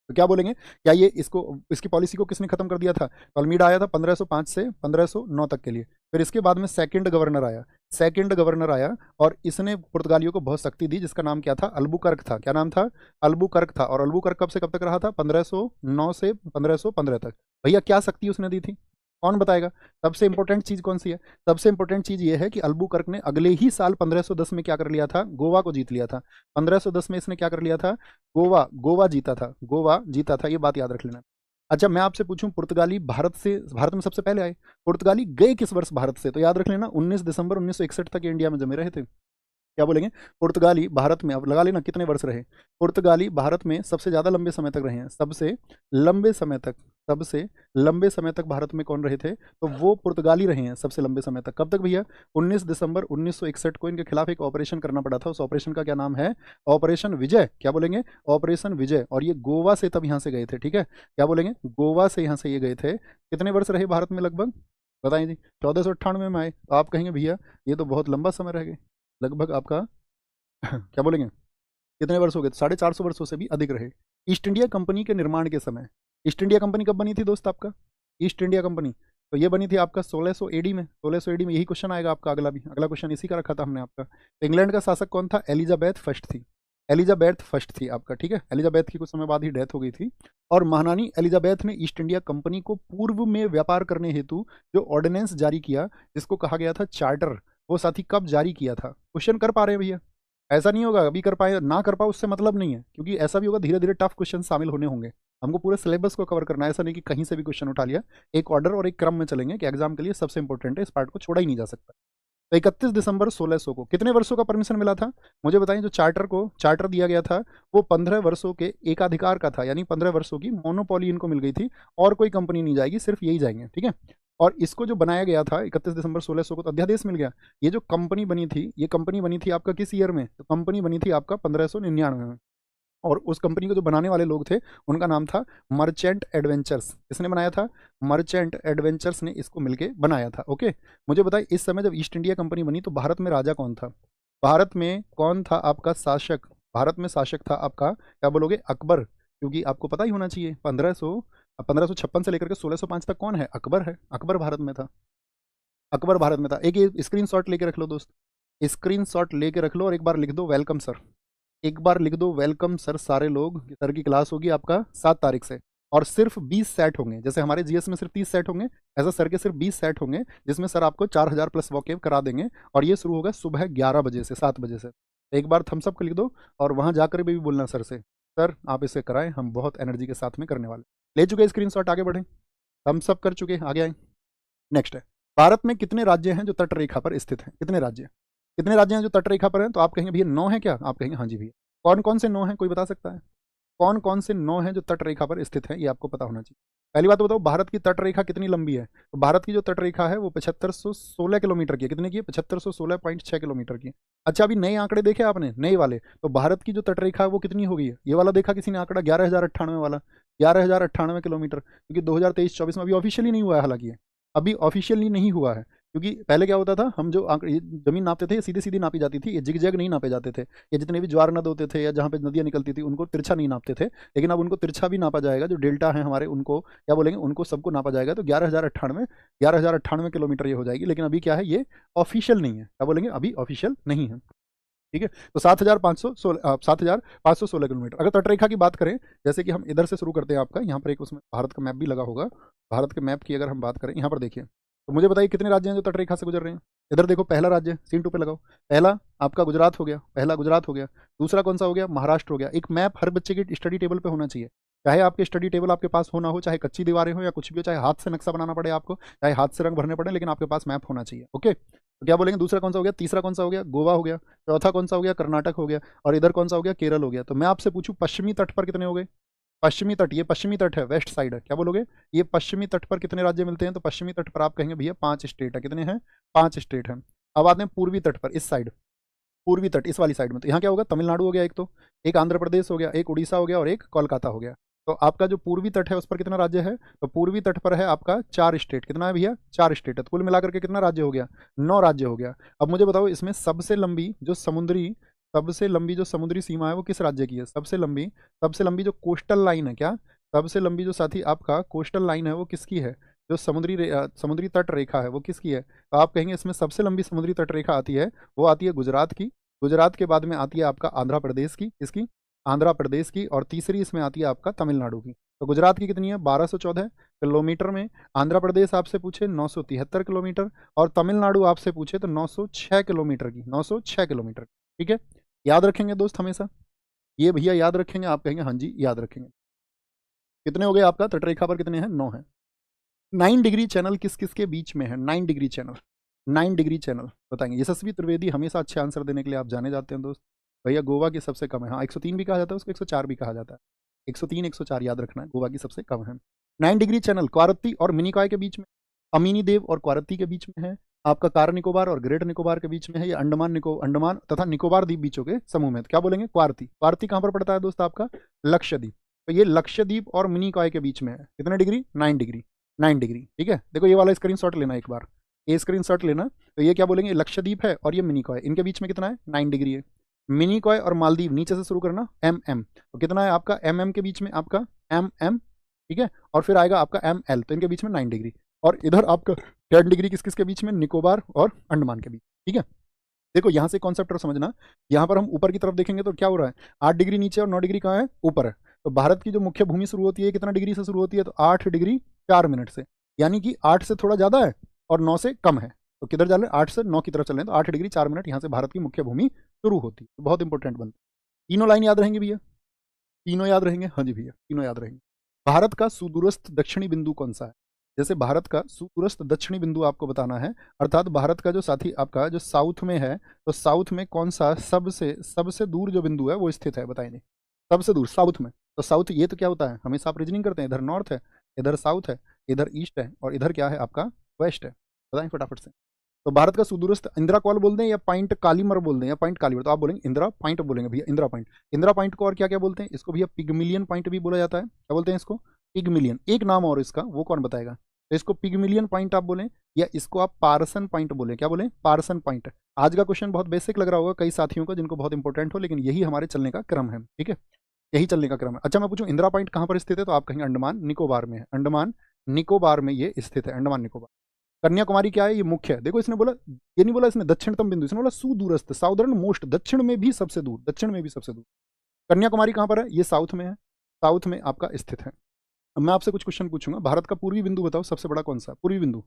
तो क्या बोलेंगे? क्या ये इसको, इसकी पॉलिसी को किसने खत्म कर दिया था? तो अल्मीडा आया था 1505 से 1509 तक के लिए। फिर इसके बाद में सेकंड गवर्नर आया, सेकंड गवर्नर आया, और इसने पुर्तगालियों को बहुत शक्ति दी, जिसका नाम क्या था? अल्बुकर्क था। क्या नाम था? अल्बुकर्क था। और अल्बुकर्क कब से कब तक रहा था? 1509 से 1515 तक। भैया क्या शक्ति उसने दी थी? कौन बताएगा? सबसे इंपॉर्टेंट चीज कौन सी है? सबसे इंपॉर्टेंट चीज ये है कि अल्बुकर्क ने अगले ही साल 1510 में क्या कर लिया था? गोवा को जीत लिया था। 1510 में इसने क्या कर लिया था? गोवा, गोवा जीता था, गोवा जीता था। ये बात याद रख लेना। अच्छा, मैं आपसे पूछूं पुर्तगाली भारत से, भारत में सबसे पहले आए, पुर्तगाली गए किस वर्ष भारत से? तो याद रख लेना 19 दिसंबर 1961 तक ये इंडिया में जमे रहे थे। क्या बोलेंगे? पुर्तगाली भारत में, अब लगा लेना कितने वर्ष रहे। पुर्तगाली भारत में सबसे ज्यादा लंबे समय तक रहे हैं, सबसे लंबे समय तक, सबसे लंबे समय तक भारत में कौन रहे थे? तो वो पुर्तगाली रहे हैं सबसे लंबे समय तक। कब तक भैया? 19 दिसंबर 1961 को इनके खिलाफ एक ऑपरेशन करना पड़ा था। उस ऑपरेशन का क्या नाम है? ऑपरेशन विजय। क्या बोलेंगे? ऑपरेशन विजय। और ये गोवा से तब यहाँ से गए थे। ठीक है, क्या बोलेंगे? गोवा से यहाँ से ये गए थे। कितने वर्ष रहे भारत में लगभग? बताइए जी। 1498 में आए। तो आप कहेंगे भैया ये तो बहुत लंबा समय रह गए, लगभग आपका क्या बोलेंगे कितने वर्ष हो गए? 450 वर्षों से भी अधिक रहे। ईस्ट इंडिया कंपनी के निर्माण के समय, ईस्ट इंडिया कंपनी कब बनी थी दोस्त आपका? ईस्ट इंडिया कंपनी तो ये बनी थी आपका 1600 एडी में। 1600 एडी में। यही क्वेश्चन आएगा आपका, अगला भी, अगला क्वेश्चन इसी का रखा था हमने आपका। तो इंग्लैंड का शासक कौन था? एलिजाबेथ फर्स्ट थी। एलिजाबेथ फर्स्ट थी आपका, ठीक है। एलिजाबेथ की कुछ समय बाद ही डेथ हो गई थी। और महारानी एलिजाबेथ ने ईस्ट इंडिया कंपनी को पूर्व में व्यापार करने हेतु जो ऑर्डिनेंस जारी किया, जिसको कहा गया था चार्टर, वो साथी कब जारी किया था? क्वेश्चन कर पा रहे हैं भैया? ऐसा नहीं होगा अभी कर पाए ना कर पाओ उससे मतलब नहीं है, क्योंकि ऐसा भी होगा धीरे धीरे टफ क्वेश्चन शामिल होने होंगे। हमको पूरे सिलेबस को कवर करना है, ऐसा नहीं कि कहीं से भी क्वेश्चन उठा लिया। एक ऑर्डर और एक क्रम में चलेंगे कि एग्जाम के लिए सबसे इंपॉर्टेंट है, इस पार्ट को छोड़ा ही नहीं जा सकता। तो 31 दिसंबर 1600 को कितने वर्षों का परमिशन मिला था? मुझे बताएं। जो चार्टर दिया गया था वो 15 वर्षों के एकाधिकार का था, यानी 15 वर्षों की मोनोपोली इनको मिल गई थी, और कोई कंपनी नहीं जाएगी, सिर्फ यही जाएंगे, ठीक है। और इसको जो बनाया गया था 31 दिसंबर 1600 को, तो अध्यादेश मिल गया। ये जो कंपनी बनी थी, ये कंपनी बनी थी आपका किस ईयर में? तो कंपनी बनी थी आपका 1599 में। और उस कंपनी को जो बनाने वाले लोग थे उनका नाम था मर्चेंट एडवेंचर्स। किसने बनाया था? मर्चेंट एडवेंचर्स ने इसको मिलके बनाया था। ओके, मुझे बताइए इस समय जब ईस्ट इंडिया कंपनी बनी तो भारत में राजा कौन था? भारत में कौन था आपका शासक? भारत में शासक था आपका, क्या बोलोगे, अकबर। क्योंकि आपको पता ही होना चाहिए 1556 से लेकर के 1605 तक कौन है? अकबर है। अकबर भारत में था। अकबर भारत में था। एक स्क्रीन शॉट लेके रख लो दोस्त, स्क्रीन शॉट लेके रख लो और एक बार लिख दो वेलकम सर। एक बार लिख दो वेलकम सर सारे लोग। सर की क्लास होगी आपका 7 तारीख से, और सिर्फ 20 सेट होंगे। जैसे हमारे जीएस में सिर्फ 30 सेट होंगे, ऐसा सर के सिर्फ 20 सेट होंगे, जिसमें सर आपको 4000 प्लस वॉकेब करा देंगे। और ये शुरू होगा सुबह 11 बजे से 7 बजे से। एक बार थम्सअप को लिख दो और वहां जाकर भी बोलना सर से, सर आप इसे कराएं, हम बहुत एनर्जी के साथ में करने वाले। ले चुके स्क्रीनशॉट, आगे बढ़े। थम्सअप कर चुके, आगे आए। नेक्स्ट है, भारत में कितने राज्य हैं जो तट रेखा पर स्थित हैं? कितने राज्य? कितने राज्य हैं जो तट रेखा पर हैं? तो आप कहेंगे भैया 9 है क्या? आप कहेंगे हाँ जी भैया। कौन कौन से 9 हैं, कोई बता सकता है? कौन कौन से 9 हैं जो तट रेखा पर स्थित हैं? ये आपको पता होना चाहिए। पहली बात तो बताओ, भारत की तट रेखा कितनी लंबी है? तो भारत की जो तट रेखा है वो 7516 किलोमीटर की है। कितने की है? 7516.6 किलोमीटर की। अच्छा, अभी नए आंकड़े देखे आपने, नए वाले? तो भारत की जो तट रेखा है वो कितनी हो गई है? ये वाला देखा किसी ने आंकड़ा? 11,098 वाला, 11,098 किलोमीटर। क्योंकि 2023-24 में अभी ऑफिशियली नहीं हुआ है, हालांकि अभी ऑफिशियली नहीं हुआ है। क्योंकि पहले क्या होता था, हम जो ये जमीन नापते थे ये सीधी सीधी नापी जाती थी, ये जिग जैग नहीं नापे जाते थे। ये जितने भी ज्वार नद होते थे या जहाँ पे नदियाँ निकलती थी उनको तिरछा नहीं नापते थे, लेकिन अब उनको तिरछा भी नापा जाएगा। जो डेल्टा है हमारे, उनको क्या बोलेंगे, उनको सबको नापा जाएगा। तो 11,098 किलोमीटर ये हो जाएगी। लेकिन अभी क्या है, ये ऑफिशियल नहीं है। क्या बोलेंगे, अभी ऑफिशियल नहीं है, ठीक है। तो 7,516 किलोमीटर। अगर तटरेखा की बात करें, जैसे कि हम इधर से शुरू करते हैं, आपका यहाँ पर एक उसमें भारत का मैप भी लगा होगा। भारत के मैप की अगर हम बात करें, यहाँ पर देखिए, तो मुझे बताइए कितने राज्य हैं जो तटरेखा से गुजर रहे हैं? इधर देखो, पहला राज्य सीन 2 पे लगाओ। पहला आपका गुजरात हो गया, पहला गुजरात हो गया। दूसरा कौन सा हो गया? महाराष्ट्र हो गया। एक मैप हर बच्चे के स्टडी टेबल पे होना चाहिए। चाहे आपके स्टडी टेबल आपके पास होना हो, चाहे कच्ची दीवारें हो या कुछ भी हो, चाहे हाथ से नक्शा बनाना पड़े आपको, चाहे हाथ से रंग भरने पड़े, लेकिन आपके पास मैप होना चाहिए। ओके, तो क्या बोलेंगे, दूसरा कौन सा हो गया? तीसरा कौन सा हो गया? गोवा हो गया। चौथा कौन सा हो गया? कर्नाटक हो गया। और इधर कौन सा हो गया? केरल हो गया। तो मैं आपसे पूछूं, पश्चिमी तट पर कितने हो गए? पश्चिमी तट, ये पश्चिमी तट है, वेस्ट साइड है, क्या बोलोगे? ये पश्चिमी तट पर कितने राज्य मिलते हैं? तो पश्चिमी तट पर आप कहेंगे भैया 5 स्टेट है। कितने हैं? 5 स्टेट हैं। अब आते हैं पूर्वी तट पर, इस साइड, पूर्वी तट इस वाली साइड में। तो यहाँ क्या होगा? तमिलनाडु हो गया एक, तो एक आंध्र प्रदेश हो गया, एक उड़ीसा हो गया और एक कोलकाता हो गया। तो आपका जो पूर्वी तट है उस पर कितना राज्य है? तो पूर्वी तट पर है आपका 4 स्टेट। कितना है भैया? 4 स्टेट है। तो कुल मिलाकर के कितना राज्य हो गया? 9 राज्य हो गया। अब मुझे बताओ, इसमें सबसे लंबी जो समुद्री सीमा है वो किस राज्य की है? सबसे लंबी जो कोस्टल लाइन है, क्या सबसे लंबी जो साथी आपका कोस्टल लाइन है वो किसकी है? जो समुद्री तट रेखा है वो किसकी है? तो आप कहेंगे इसमें सबसे लंबी समुद्री तट रेखा आती है, वो आती है गुजरात की। गुजरात के बाद में आती है आपका आंध्र प्रदेश की, इसकी आंध्र प्रदेश की, और तीसरी इसमें आती है आपका तमिलनाडु की। तो गुजरात की कितनी है? 1214 किलोमीटर में। आंध्र प्रदेश आपसे पूछे 973 किलोमीटर, और तमिलनाडु आपसे पूछे तो 906 किलोमीटर की, 906 किलोमीटर। ठीक है, याद रखेंगे दोस्त हमेशा, ये भैया याद रखेंगे। आप कहेंगे हाँ जी याद रखेंगे। कितने हो गए आपका? तटरेखा पर कितने हैं? 9 है। 9 डिग्री चैनल किस किस के बीच में है? 9 डिग्री चैनल, 9 डिग्री चैनल बताएंगे। यशस्वी त्रिवेदी हमेशा अच्छे आंसर देने के लिए आप जाने जाते हैं दोस्त। भैया गोवा की सबसे कम है, हाँ 103 भी कहा जाता है उसको, 104 भी कहा जाता है। 103 104 याद रखना है, गोवा की सबसे कम है। 9 डिग्री चैनल क्वारत्ती और मिनिकॉय के बीच में, अमीनी देव और क्वारत्ती के बीच में है, आपका कार निकोबार और ग्रेट निकोबार के बीच में है, या अंडमान तथा निकोबार द्वीप बीचों के समूह में। तो क्या बोलेंगे? क्वारती। क्वारती कहाँ पर पड़ता है दोस्त? आपका लक्षद्वीप। तो ये लक्षद्वीप और मिनिकॉय के बीच में है। कितने डिग्री? 9 degree, 9 degree. ठीक है, देखो ये वाला स्क्रीनशॉट लेना एक बार, ये स्क्रीनशॉट लेना। तो ये क्या बोलेंगे? लक्षद्वीप है और ये मिनिकॉय, इनके बीच में कितना है? 9 डिग्री है। मिनिकॉय और मालदीव नीचे से शुरू करना, MM। तो कितना है आपका? MM के बीच में आपका MM, ठीक है, और फिर आएगा आपका ML, तो इनके बीच में 9 डिग्री। और इधर आपका 10 डिग्री किस किस के बीच में? निकोबार और अंडमान के बीच। ठीक है, देखो यहाँ से कॉन्सेप्ट और समझना, यहाँ पर हम ऊपर की तरफ देखेंगे तो क्या हो रहा है, 8 डिग्री नीचे और 9 डिग्री कहाँ है, ऊपर है। तो भारत की जो मुख्य भूमि शुरू होती है कितना डिग्री से शुरू होती है, तो 8 डिग्री 4 मिनट से, यानी कि 8 से थोड़ा ज्यादा है और 9 से कम है। तो किधर चल रहे हैं, 8 से 9 की तरफ चल रहे हैं, तो 8 डिग्री 4 मिनट यहाँ से भारत की मुख्य भूमि शुरू होती है। तो बहुत इंपॉर्टेंट बनता है। तीनों लाइन याद रहेंगे भैया, तीनों याद रहेंगे, हाँ जी भैया तीनों याद रहेंगे। भारत का सुदूरस्थ दक्षिणी बिंदु कौन सा है, जैसे भारत का सुदूरस्थ दक्षिणी बिंदु आपको बताना है, अर्थात भारत का जो साथी आपका जो साउथ में है, तो साउथ में कौन सा सबसे सबसे दूर जो बिंदु है वो स्थित है, बताएंगे। सबसे दूर साउथ में, तो साउथ ये तो क्या होता है, हमेशा आप रीजनिंग करते हैं, इधर नॉर्थ है, इधर साउथ है, इधर ईस्ट है, और इधर क्या है आपका वेस्ट है, बताएं फटाफट से। तो भारत का सुदूरस्थ इंदिरा कॉल बोल दें या पॉइंट कालीमर बोल दें या पॉइंट कालीमर, तो आप बोलेंगे इंदिरा पॉइंट बोलेंगे भैया, इंदिरा पॉइंट। इंदिरा पॉइंट को और क्या क्या बोलते हैं, इसको भैया पिगमिलियन पॉइंट भी बोला जाता है, क्या बोलते हैं इसको, पिगमिलियन। एक नाम और इसका, वो कौन बताएगा, तो इसको पिगमिलियन पॉइंट आप बोलें, या इसको आप पार्सन पॉइंट बोलें, क्या बोलें, पार्सन पॉइंट। आज का क्वेश्चन बहुत बेसिक लग रहा होगा कई साथियों को जिनको बहुत इंपॉर्टेंट हो, लेकिन यही हमारे चलने का क्रम है, ठीक है, यही चलने का क्रम है। अच्छा मैं पूछूं इंदिरा पॉइंट कहाँ पर स्थित है, तो आप कहेंगे अंडमान निकोबार में है, अंडमान निकोबार में ये स्थित है, अंडमान निकोबार। कन्याकुमारी क्या है, ये मुख्य है, देखो इसने बोला, ये नहीं बोला इसने दक्षिणतम बिंदु, इसने बोला सुदूरस्थ, साउदर्न मोस्ट, दक्षिण में भी सबसे दूर, दक्षिण में भी सबसे दूर। कन्याकुमारी कहाँ पर है, ये साउथ में है, साउथ में आपका स्थित है। अब मैं आपसे कुछ क्वेश्चन पूछूंगा, भारत का पूर्वी बिंदु बताओ सबसे बड़ा कौन सा, पूर्वी बिंदु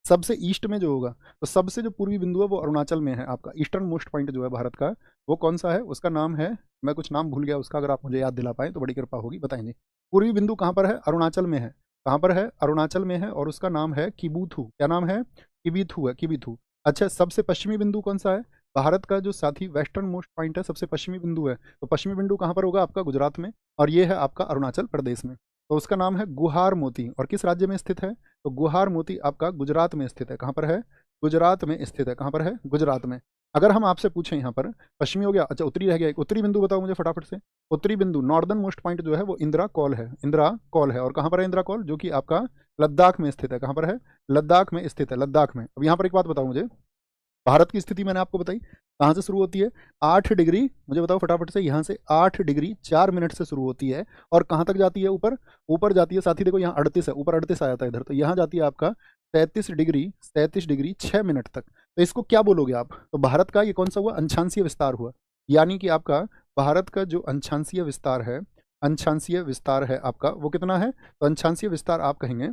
सबसे ईस्ट में जो होगा, तो सबसे जो पूर्वी बिंदु है वो अरुणाचल में है, आपका ईस्टर्न मोस्ट पॉइंट जो है भारत का, वो कौन सा है, उसका नाम है, मैं कुछ नाम भूल गया उसका, अगर आप मुझे याद दिला पाए तो बड़ी कृपा होगी, बताएंगे। पूर्वी बिंदु कहाँ पर है, अरुणाचल में है, कहाँ पर है, अरुणाचल में है, और उसका नाम है किबूथू, क्या नाम है, किबीथू है, किबीथू। अच्छा सबसे पश्चिमी बिंदु कौन सा है, भारत का जो साथी वेस्टर्न मोस्ट पॉइंट है, सबसे पश्चिमी बिंदु है, तो पश्चिमी बिंदु कहाँ पर होगा, आपका गुजरात में, और ये है आपका अरुणाचल प्रदेश में। तो उसका नाम है गुहार मोती, और किस राज्य में स्थित है, तो गुहार मोती आपका गुजरात में स्थित है, कहाँ पर है, गुजरात में स्थित है, कहाँ पर है, गुजरात में। अगर हम आपसे पूछें यहाँ पर, पश्चिमी हो गया, अच्छा उत्तरी रह गया, एक उत्तरी बिंदु बताओ मुझे फटाफट से। उत्तरी बिंदु नॉर्दर्न मोस्ट पॉइंट जो है वो इंदिरा कॉल है, इंदिरा कॉल है, और कहाँ पर है इंदिरा कॉल, जो कि आपका लद्दाख में स्थित है, कहाँ पर है, लद्दाख में स्थित है, लद्दाख में। अब यहाँ पर एक बात बताओ मुझे, भारत की स्थिति मैंने आपको बताई, कहाँ से शुरू होती है, 8 डिग्री, मुझे बताओ फटाफट से, यहाँ से 8 डिग्री 4 मिनट से शुरू होती है, और कहाँ तक जाती है, ऊपर, ऊपर जाती है साथी, देखो यहाँ 38 है, ऊपर 38 आ जाता है इधर, तो यहाँ जाती है आपका 33 डिग्री 6 मिनट तक। तो इसको क्या बोलोगे आप, तो भारत का ये कौन सा हुआ, अंशांशीय विस्तार हुआ, यानी कि आपका भारत का जो अंशांशीय विस्तार है, अंशांशीय विस्तार है आपका, वो कितना है, तो अंशांशीय विस्तार आप कहेंगे,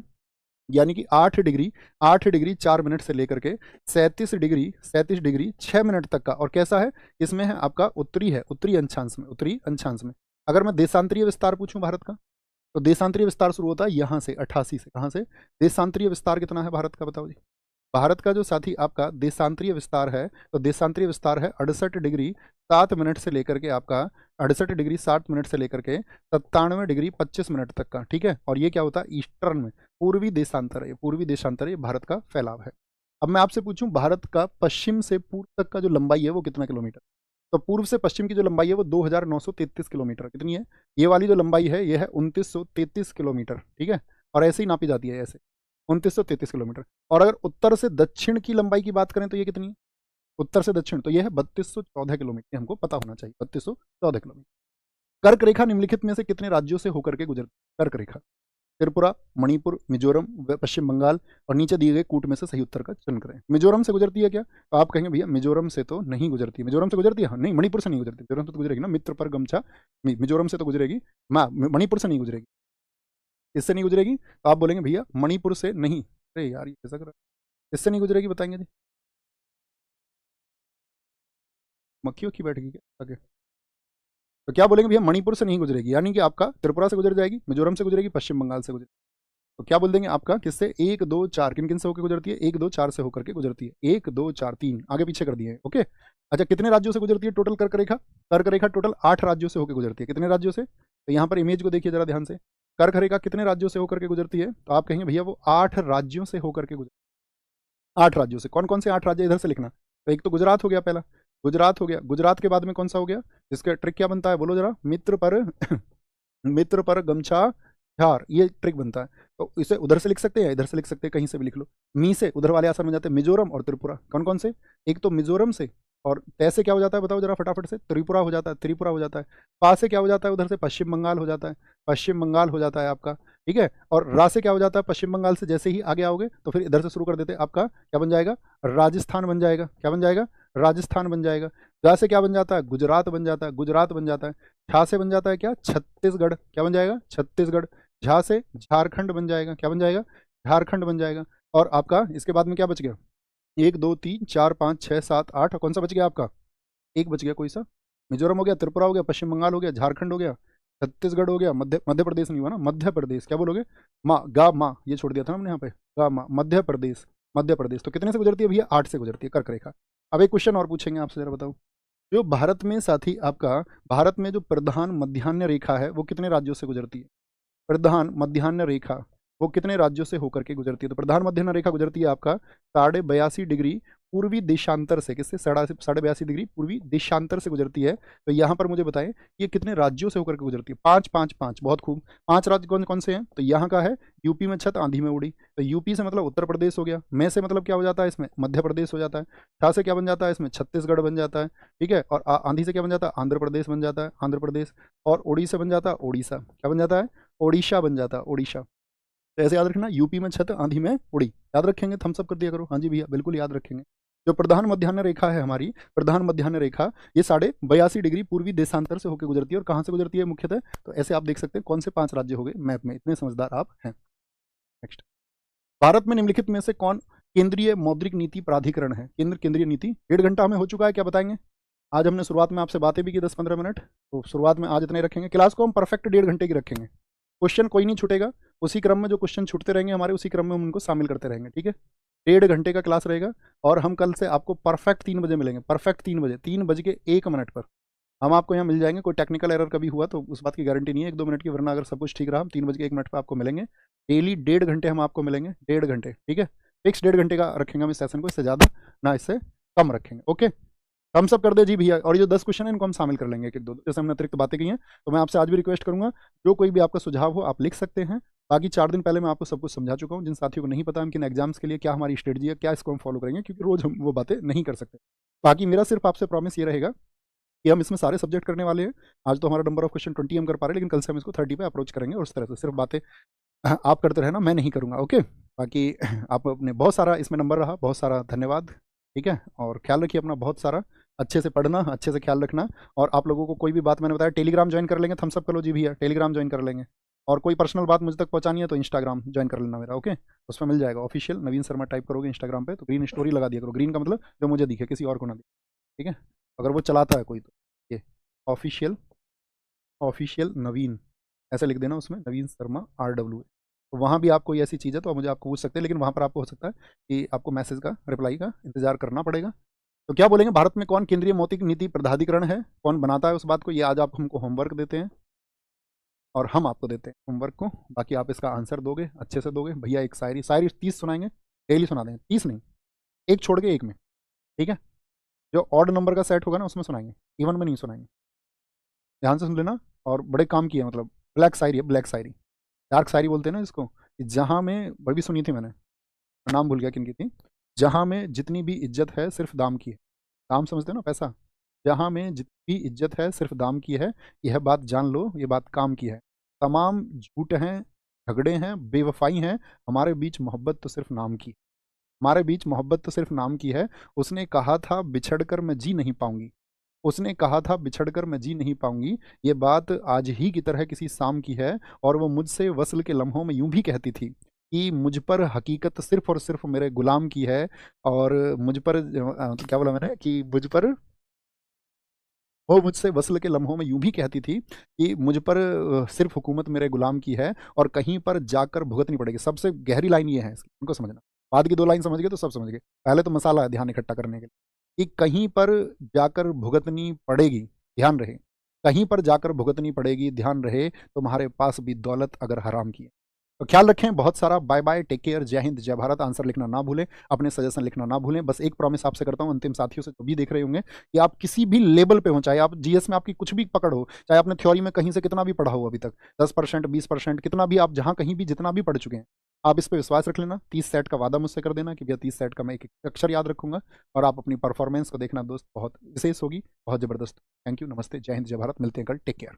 यानी कि 8 डिग्री 4 मिनट से लेकर के 37 डिग्री 6 मिनट तक का, और कैसा है, इसमें है आपका उत्तरी है, उत्तरी अंशांश में, उत्तरी अंशांश में। अगर मैं देशांतरीय विस्तार पूछूं भारत का, तो देशांतरीय विस्तार शुरू होता है यहाँ से 88 से, कहाँ से, देशांतरीय विस्तार कितना है भारत का, बताओ जी। भारत का जो साथी आपका देशांतरीय विस्तार है, तो देशांतरीय विस्तार है 68 डिग्री 7 मिनट से लेकर के आपका 68 डिग्री 7 मिनट से लेकर के 97 डिग्री 25 मिनट तक का, ठीक है। और ये क्या होता है, ईस्टर्न में, पूर्वी देशांतर है, पूर्वी देशांतर ये भारत का फैलाव है। अब मैं आपसे पूछूं भारत का पश्चिम से पूर्व तक का जो लंबाई है वो कितना किलोमीटर, तो पूर्व से पश्चिम की जो लंबाई है वो 2933 किलोमीटर, कितनी है, ये वाली जो लंबाई है ये है 2933 किलोमीटर, ठीक है, और ऐसे ही नापी जाती है, ऐसे 2933 किलोमीटर। और अगर उत्तर से दक्षिण की लंबाई की बात करें तो ये कितनी है, उत्तर से दक्षिण, तो ये है 3214 किलोमीटर, हमको पता होना चाहिए, 3214 किलोमीटर। कर्क रेखा निम्नलिखित में से कितने राज्यों से होकर के गुजरती, कर्क रेखा, त्रिपुरा, मणिपुर, मिजोरम, पश्चिम बंगाल, और नीचे दिए गए कूट में से सही उत्तर का चयन करें। मिजोरम से गुजरती है क्या, तो आप कहेंगे भैया मिजोरम से तो नहीं गुजरती, मिजोरम से गुजरती है, हाँ नहीं, मणिपुर से नहीं गुजरती, मिजोरम से तो गुजरेगी ना, मित्र पर गमछा, मिजोरम से तो गुजरेगी, मणिपुर से नहीं गुजरेगी, इससे नहीं गुजरेगी, तो आप बोलेंगे भैया मणिपुर से नहीं, अरे यार ये कैसा कर रहा है? इससे नहीं गुजरेगी, बताएंगे जी, मक्खी वक्खी बैठेगी क्या आगे, तो क्या बोलेंगे भैया मणिपुर से नहीं गुजरेगी, यानी कि आपका त्रिपुरा से गुजर जाएगी, मिजोरम से गुजरेगी, पश्चिम बंगाल से गुजरेगी। तो क्या बोल देंगे आपका, किससे, 1 2 4, किन किन से होकर गुजरती है, 1 2 4 से होकर के गुजरती है, 1 2 4 3 आगे पीछे कर दिए हैं, ओके। अच्छा कितने राज्यों से गुजरती है टोटल कर्क रेखा, कर्क रेखा टोटल 8 राज्यों से होकर गुजरती है, कितने राज्यों से, तो यहाँ पर इमेज को देखिए जरा ध्यान से, कर्क रेखा कितने राज्यों से होकर के गुजरती है, तो आप कहेंगे भैया वो 8 राज्यों से होकर के गुजर, 8 राज्यों से, कौन कौन से 8 राज्य इधर से लिखना, तो एक तो गुजरात हो गया, पहला गुजरात हो गया, गुजरात के बाद में कौन सा हो गया, इसका ट्रिक क्या बनता है बोलो जरा, मित्र पर मित्र पर गमछा झार, ये ट्रिक बनता है। तो इसे उधर से लिख सकते हैं, इधर से लिख सकते हैं, कहीं से भी लिख लो, मी से उधर वाले आसान में जाते हैं, मिजोरम और त्रिपुरा, कौन कौन से, एक तो मिजोरम से, और तय से क्या हो जाता है बताओ जरा फटाफट से, त्रिपुरा हो जाता है, त्रिपुरा हो जाता है, पा से क्या हो जाता है उधर से, पश्चिम बंगाल हो जाता है, पश्चिम बंगाल हो जाता है आपका, ठीक है। और रा से क्या हो जाता है, पश्चिम बंगाल से जैसे ही आगे आओगे तो फिर इधर से शुरू कर देते हैं, आपका क्या बन जाएगा, राजस्थान बन जाएगा, क्या बन जाएगा, राजस्थान बन जाएगा। जा से क्या बन जाता है, गुजरात बन जाता है, गुजरात बन जाता है। छा से बन जाता है क्या, छत्तीसगढ़, क्या बन जाएगा, छत्तीसगढ़। झा से झारखंड बन जाएगा, क्या बन जाएगा, झारखंड बन जाएगा। और आपका इसके बाद में क्या बच गया, 1 2 3 4 5 6 7 8, कौन सा बच गया आपका, एक बच गया कोई सा, मिजोरम हो गया, त्रिपुरा हो गया, पश्चिम बंगाल हो गया, झारखंड हो गया, छत्तीसगढ़ हो गया, मध्य प्रदेश नहीं हुआ ना, मध्य प्रदेश, क्या बोलोगे, माँ गा माँ, ये छोड़ दिया था ना हमने यहाँ पे, गा माँ, मध्य प्रदेश, मध्य प्रदेश। तो कितने से गुजरती है भैया, 8 से गुजरती है कर्क रेखा। अब एक क्वेश्चन और पूछेंगे आपसे, जरा बताओ, जो भारत में साथी आपका, भारत में जो प्रधान मध्याह्न रेखा है वो कितने राज्यों से गुजरती है, प्रधान मध्याह्न रेखा वो कितने राज्यों से होकर के गुजरती है, तो प्रधान मध्याह्न रेखा गुजरती है आपका 82.5 डिग्री पूर्वी देशांतर से, किससे, 82.5 डिग्री पूर्वी देशांतर से गुजरती है। तो यहाँ पर मुझे बताएं ये कितने राज्यों से होकर के गुजरती है, 5 5 5, बहुत खूब। 5 राज्य कौन कौन से हैं, तो यहाँ का है यूपी में छत आंधी में उड़ी, तो यूपी से मतलब उत्तर प्रदेश हो गया, मैं से मतलब क्या हो जाता है इसमें, मध्य प्रदेश हो जाता है, ठा से क्या बन जाता है इसमें, छत्तीसगढ़ बन जाता है, ठीक है, और आंधी से क्या बन जाता है, आंध्र प्रदेश बन जाता है, आंध्र प्रदेश, और उड़ी से बन जाता है ओडिशा, क्या बन जाता है, ओडिशा बन जाता है, ओडिशा। तो ऐसे याद रखना, यूपी में छत आंधी में उड़ी, याद रखेंगे, थम्स अप कर दिया करो, हाँ जी भैया बिल्कुल याद रखेंगे। जो प्रधान मध्याह्न रेखा है हमारी, प्रधान मध्याह्न रेखा ये 82.5 डिग्री पूर्वी देशांतर से होकर गुजरती है, और कहाँ से गुजरती है मुख्यतः, तो ऐसे आप देख सकते हैं कौन से 5 राज्य हो गए मैप में, इतने समझदार आप हैं। नेक्स्ट, भारत में निम्नलिखित में से कौन केंद्रीय मौद्रिक नीति प्राधिकरण है, केंद्र केंद्रीय नीति। 1.5 घंटा हमें हो चुका है, क्या बताएंगे, आज हमने शुरुआत में आपसे बातें भी की 10 15 मिनट, तो शुरुआत में आज इतने रखेंगे, क्लास को हम परफेक्ट 1.5 घंटे की रखेंगे, क्वेश्चन कोई नहीं छूटेगा, उसी क्रम में जो क्वेश्चन छूटते रहेंगे हमारे, उसी क्रम में हम उनको शामिल करते रहेंगे, ठीक है। 1.5 घंटे का क्लास रहेगा, और हम कल से आपको परफेक्ट 3 बजे मिलेंगे, परफेक्ट 3 बजे, 3 बज के 1 मिनट पर हम आपको यहाँ मिल जाएंगे। कोई टेक्निकल एरर कभी हुआ तो उस बात की गारंटी नहीं है 1 2 मिनट की, वरना अगर सब कुछ ठीक रहा हम 3 बज के 1 मिनट पर आपको मिलेंगे। डेली 1.5 घंटे हम आपको मिलेंगे, 1.5 घंटे, ठीक है, फिक्स 1.5 घंटे का रखेंगे हम इस सेशन को, इससे ज़्यादा ना इससे कम रखेंगे, ओके। हम सब कर दे जी भैया, और ये जो 10 क्वेश्चन है इनको हम शामिल कर लेंगे एक एक दो, जैसे हमने अतिरिक्त बातें की हैं। तो मैं आपसे आज भी रिक्वेस्ट करूंगा, जो कोई भी आपका सुझाव हो आप लिख सकते हैं। बाकी 4 दिन पहले मैं आपको सब कुछ समझा चुका हूँ, जिन साथियों को नहीं पता हम किन एग्जाम्स के लिए क्या हमारी स्ट्रेटजी है, क्या इसको हम फॉलो करेंगे, क्योंकि रोज हम वो बातें नहीं कर सकते। बाकी मेरा सिर्फ आपसे प्रॉमिस ये रहेगा कि हम इसमें सारे सब्जेक्ट करने वाले हैं। आज तो हमारा नंबर ऑफ क्वेश्चन 20 हम कर पा रहे हैं, लेकिन कल से हम इसको 30 पे अप्रोच करेंगे, और उस तरह से सिर्फ बातें आप करते रहना, मैं नहीं करूँगा, ओके। बाकी आप अपने बहुत सारा इसमें नंबर रहा, बहुत सारा धन्यवाद, ठीक है, और ख्याल रखिए अपना बहुत सारा, अच्छे से पढ़ना, अच्छे से ख्याल रखना। और आप लोगों को कोई भी बात मैंने बताया, टेलीग्राम ज्वाइन कर लेंगे, थम्स अप कर लो जी भैया, टेलीग्राम ज्वाइन कर लेंगे। और कोई पर्सनल बात मुझ तक पहुंचानी है तो इंस्टाग्राम ज्वाइन कर लेना मेरा, ओके। उसमें मिल जाएगा ऑफिशियल नवीन शर्मा, टाइप करोगे इंस्टाग्राम पे तो ग्रीन स्टोरी लगा दिया करो, ग्रीन का मतलब जो मुझे दिखे, किसी और को ना दिखे, ठीक है, अगर वो चलाता है कोई तो। ये ऑफिशियल, ऑफिशियल नवीन ऐसे लिख देना, उसमें नवीन शर्मा RW, तो वहाँ भी आप कोई ऐसी चीज़ है तो मुझे आपको पूछ सकते हैं, लेकिन वहाँ पर आपको हो सकता है कि आपको मैसेज का, रिप्लाई का इंतजार करना पड़ेगा। तो क्या बोलेंगे, भारत में कौन केंद्रीय मौद्रिक नीति प्राधिकरण है, कौन बनाता है उस बात को, ये आज आप हमको होमवर्क देते हैं और हम आपको देते हैं होमवर्क को। बाकी आप इसका आंसर दोगे, अच्छे से दोगे भैया। एक शायरी, शायरी 30 सुनाएंगे, डेली सुना देंगे, 30 नहीं, एक छोड़ के एक में, ठीक है। जो ऑड नंबर का सेट होगा ना उसमें सुनाएंगे, इवन में नहीं सुनाएंगे, ध्यान से सुन लेना। और बड़े काम की है, मतलब ब्लैक शायरी है, ब्लैक शायरी, डार्क शायरी बोलते हैं ना इसको, कि जहाँ में बड़ी सुनी थी मैंने, नाम भूल गया किन की थी, जहाँ में जितनी भी इज्जत है सिर्फ दाम की है, दाम समझते हो ना, पैसा, जहाँ में जितनी भी इज्जत है सिर्फ दाम की है, यह बात जान लो, ये बात काम की है, तमाम झूठ हैं, झगड़े हैं, बेवफाई हैं, हमारे बीच मोहब्बत तो सिर्फ नाम की, हमारे बीच मोहब्बत तो सिर्फ नाम की है। उसने कहा था बिछड़कर मैं जी नहीं पाऊंगी, उसने कहा था बिछड़कर मैं जी नहीं पाऊंगी, ये बात आज ही की तरह किसी शाम की है। और वो मुझसे वस्ल के लम्हों में यूं भी कहती थी कि मुझ पर हकीकत सिर्फ और सिर्फ मेरे गुलाम की है। और मुझ पर क्या बोला मैंने, कि मुझ पर, वो मुझसे वस्ल के लम्हों में यूं भी कहती थी कि मुझ पर सिर्फ हुकूमत मेरे गुलाम की है, और कहीं पर जाकर भुगतनी पड़ेगी। सबसे गहरी लाइन ये है इसकी, इनको समझना, बाद की 2 लाइन समझ गए तो सब समझ गए, पहले तो मसाला है ध्यान इकट्ठा करने के लिए, कि कहीं पर जाकर भुगतनी पड़ेगी, ध्यान रहे, कहीं पर जाकर भुगतनी पड़ेगी, ध्यान रहे, तुम्हारे पास भी दौलत अगर हराम की है। तो ख्याल रखें बहुत सारा, बाय बाय, टेक केयर, जय हिंद जय भारत। आंसर लिखना ना भूलें, अपने सजेशन लिखना ना भूलें। बस एक प्रॉमिस आपसे करता हूं, अंतिम साथियों से जो भी देख रहे होंगे, कि आप किसी भी लेवल पे हो, चाहे आप जीएस में आपकी कुछ भी पकड़ हो, चाहे आपने थ्योरी में कहीं से कितना भी पढ़ा हो अभी तक, 10% 20% कितना भी, आप जहां कहीं भी जितना भी पढ़ चुके हैं, आप इस पर विश्वास रख लेना। 30 सेट का वादा मुझसे कर देना कि भैया 30 सेट का मैं एक एक अक्षर याद रखूंगा, और आप अपनी परफॉर्मेंस को देखना दोस्त, बहुत विशेष होगी, बहुत जबरदस्त। थैंक यू, नमस्ते, जय हिंद जय भारत, मिलते हैं कल, टेक केयर।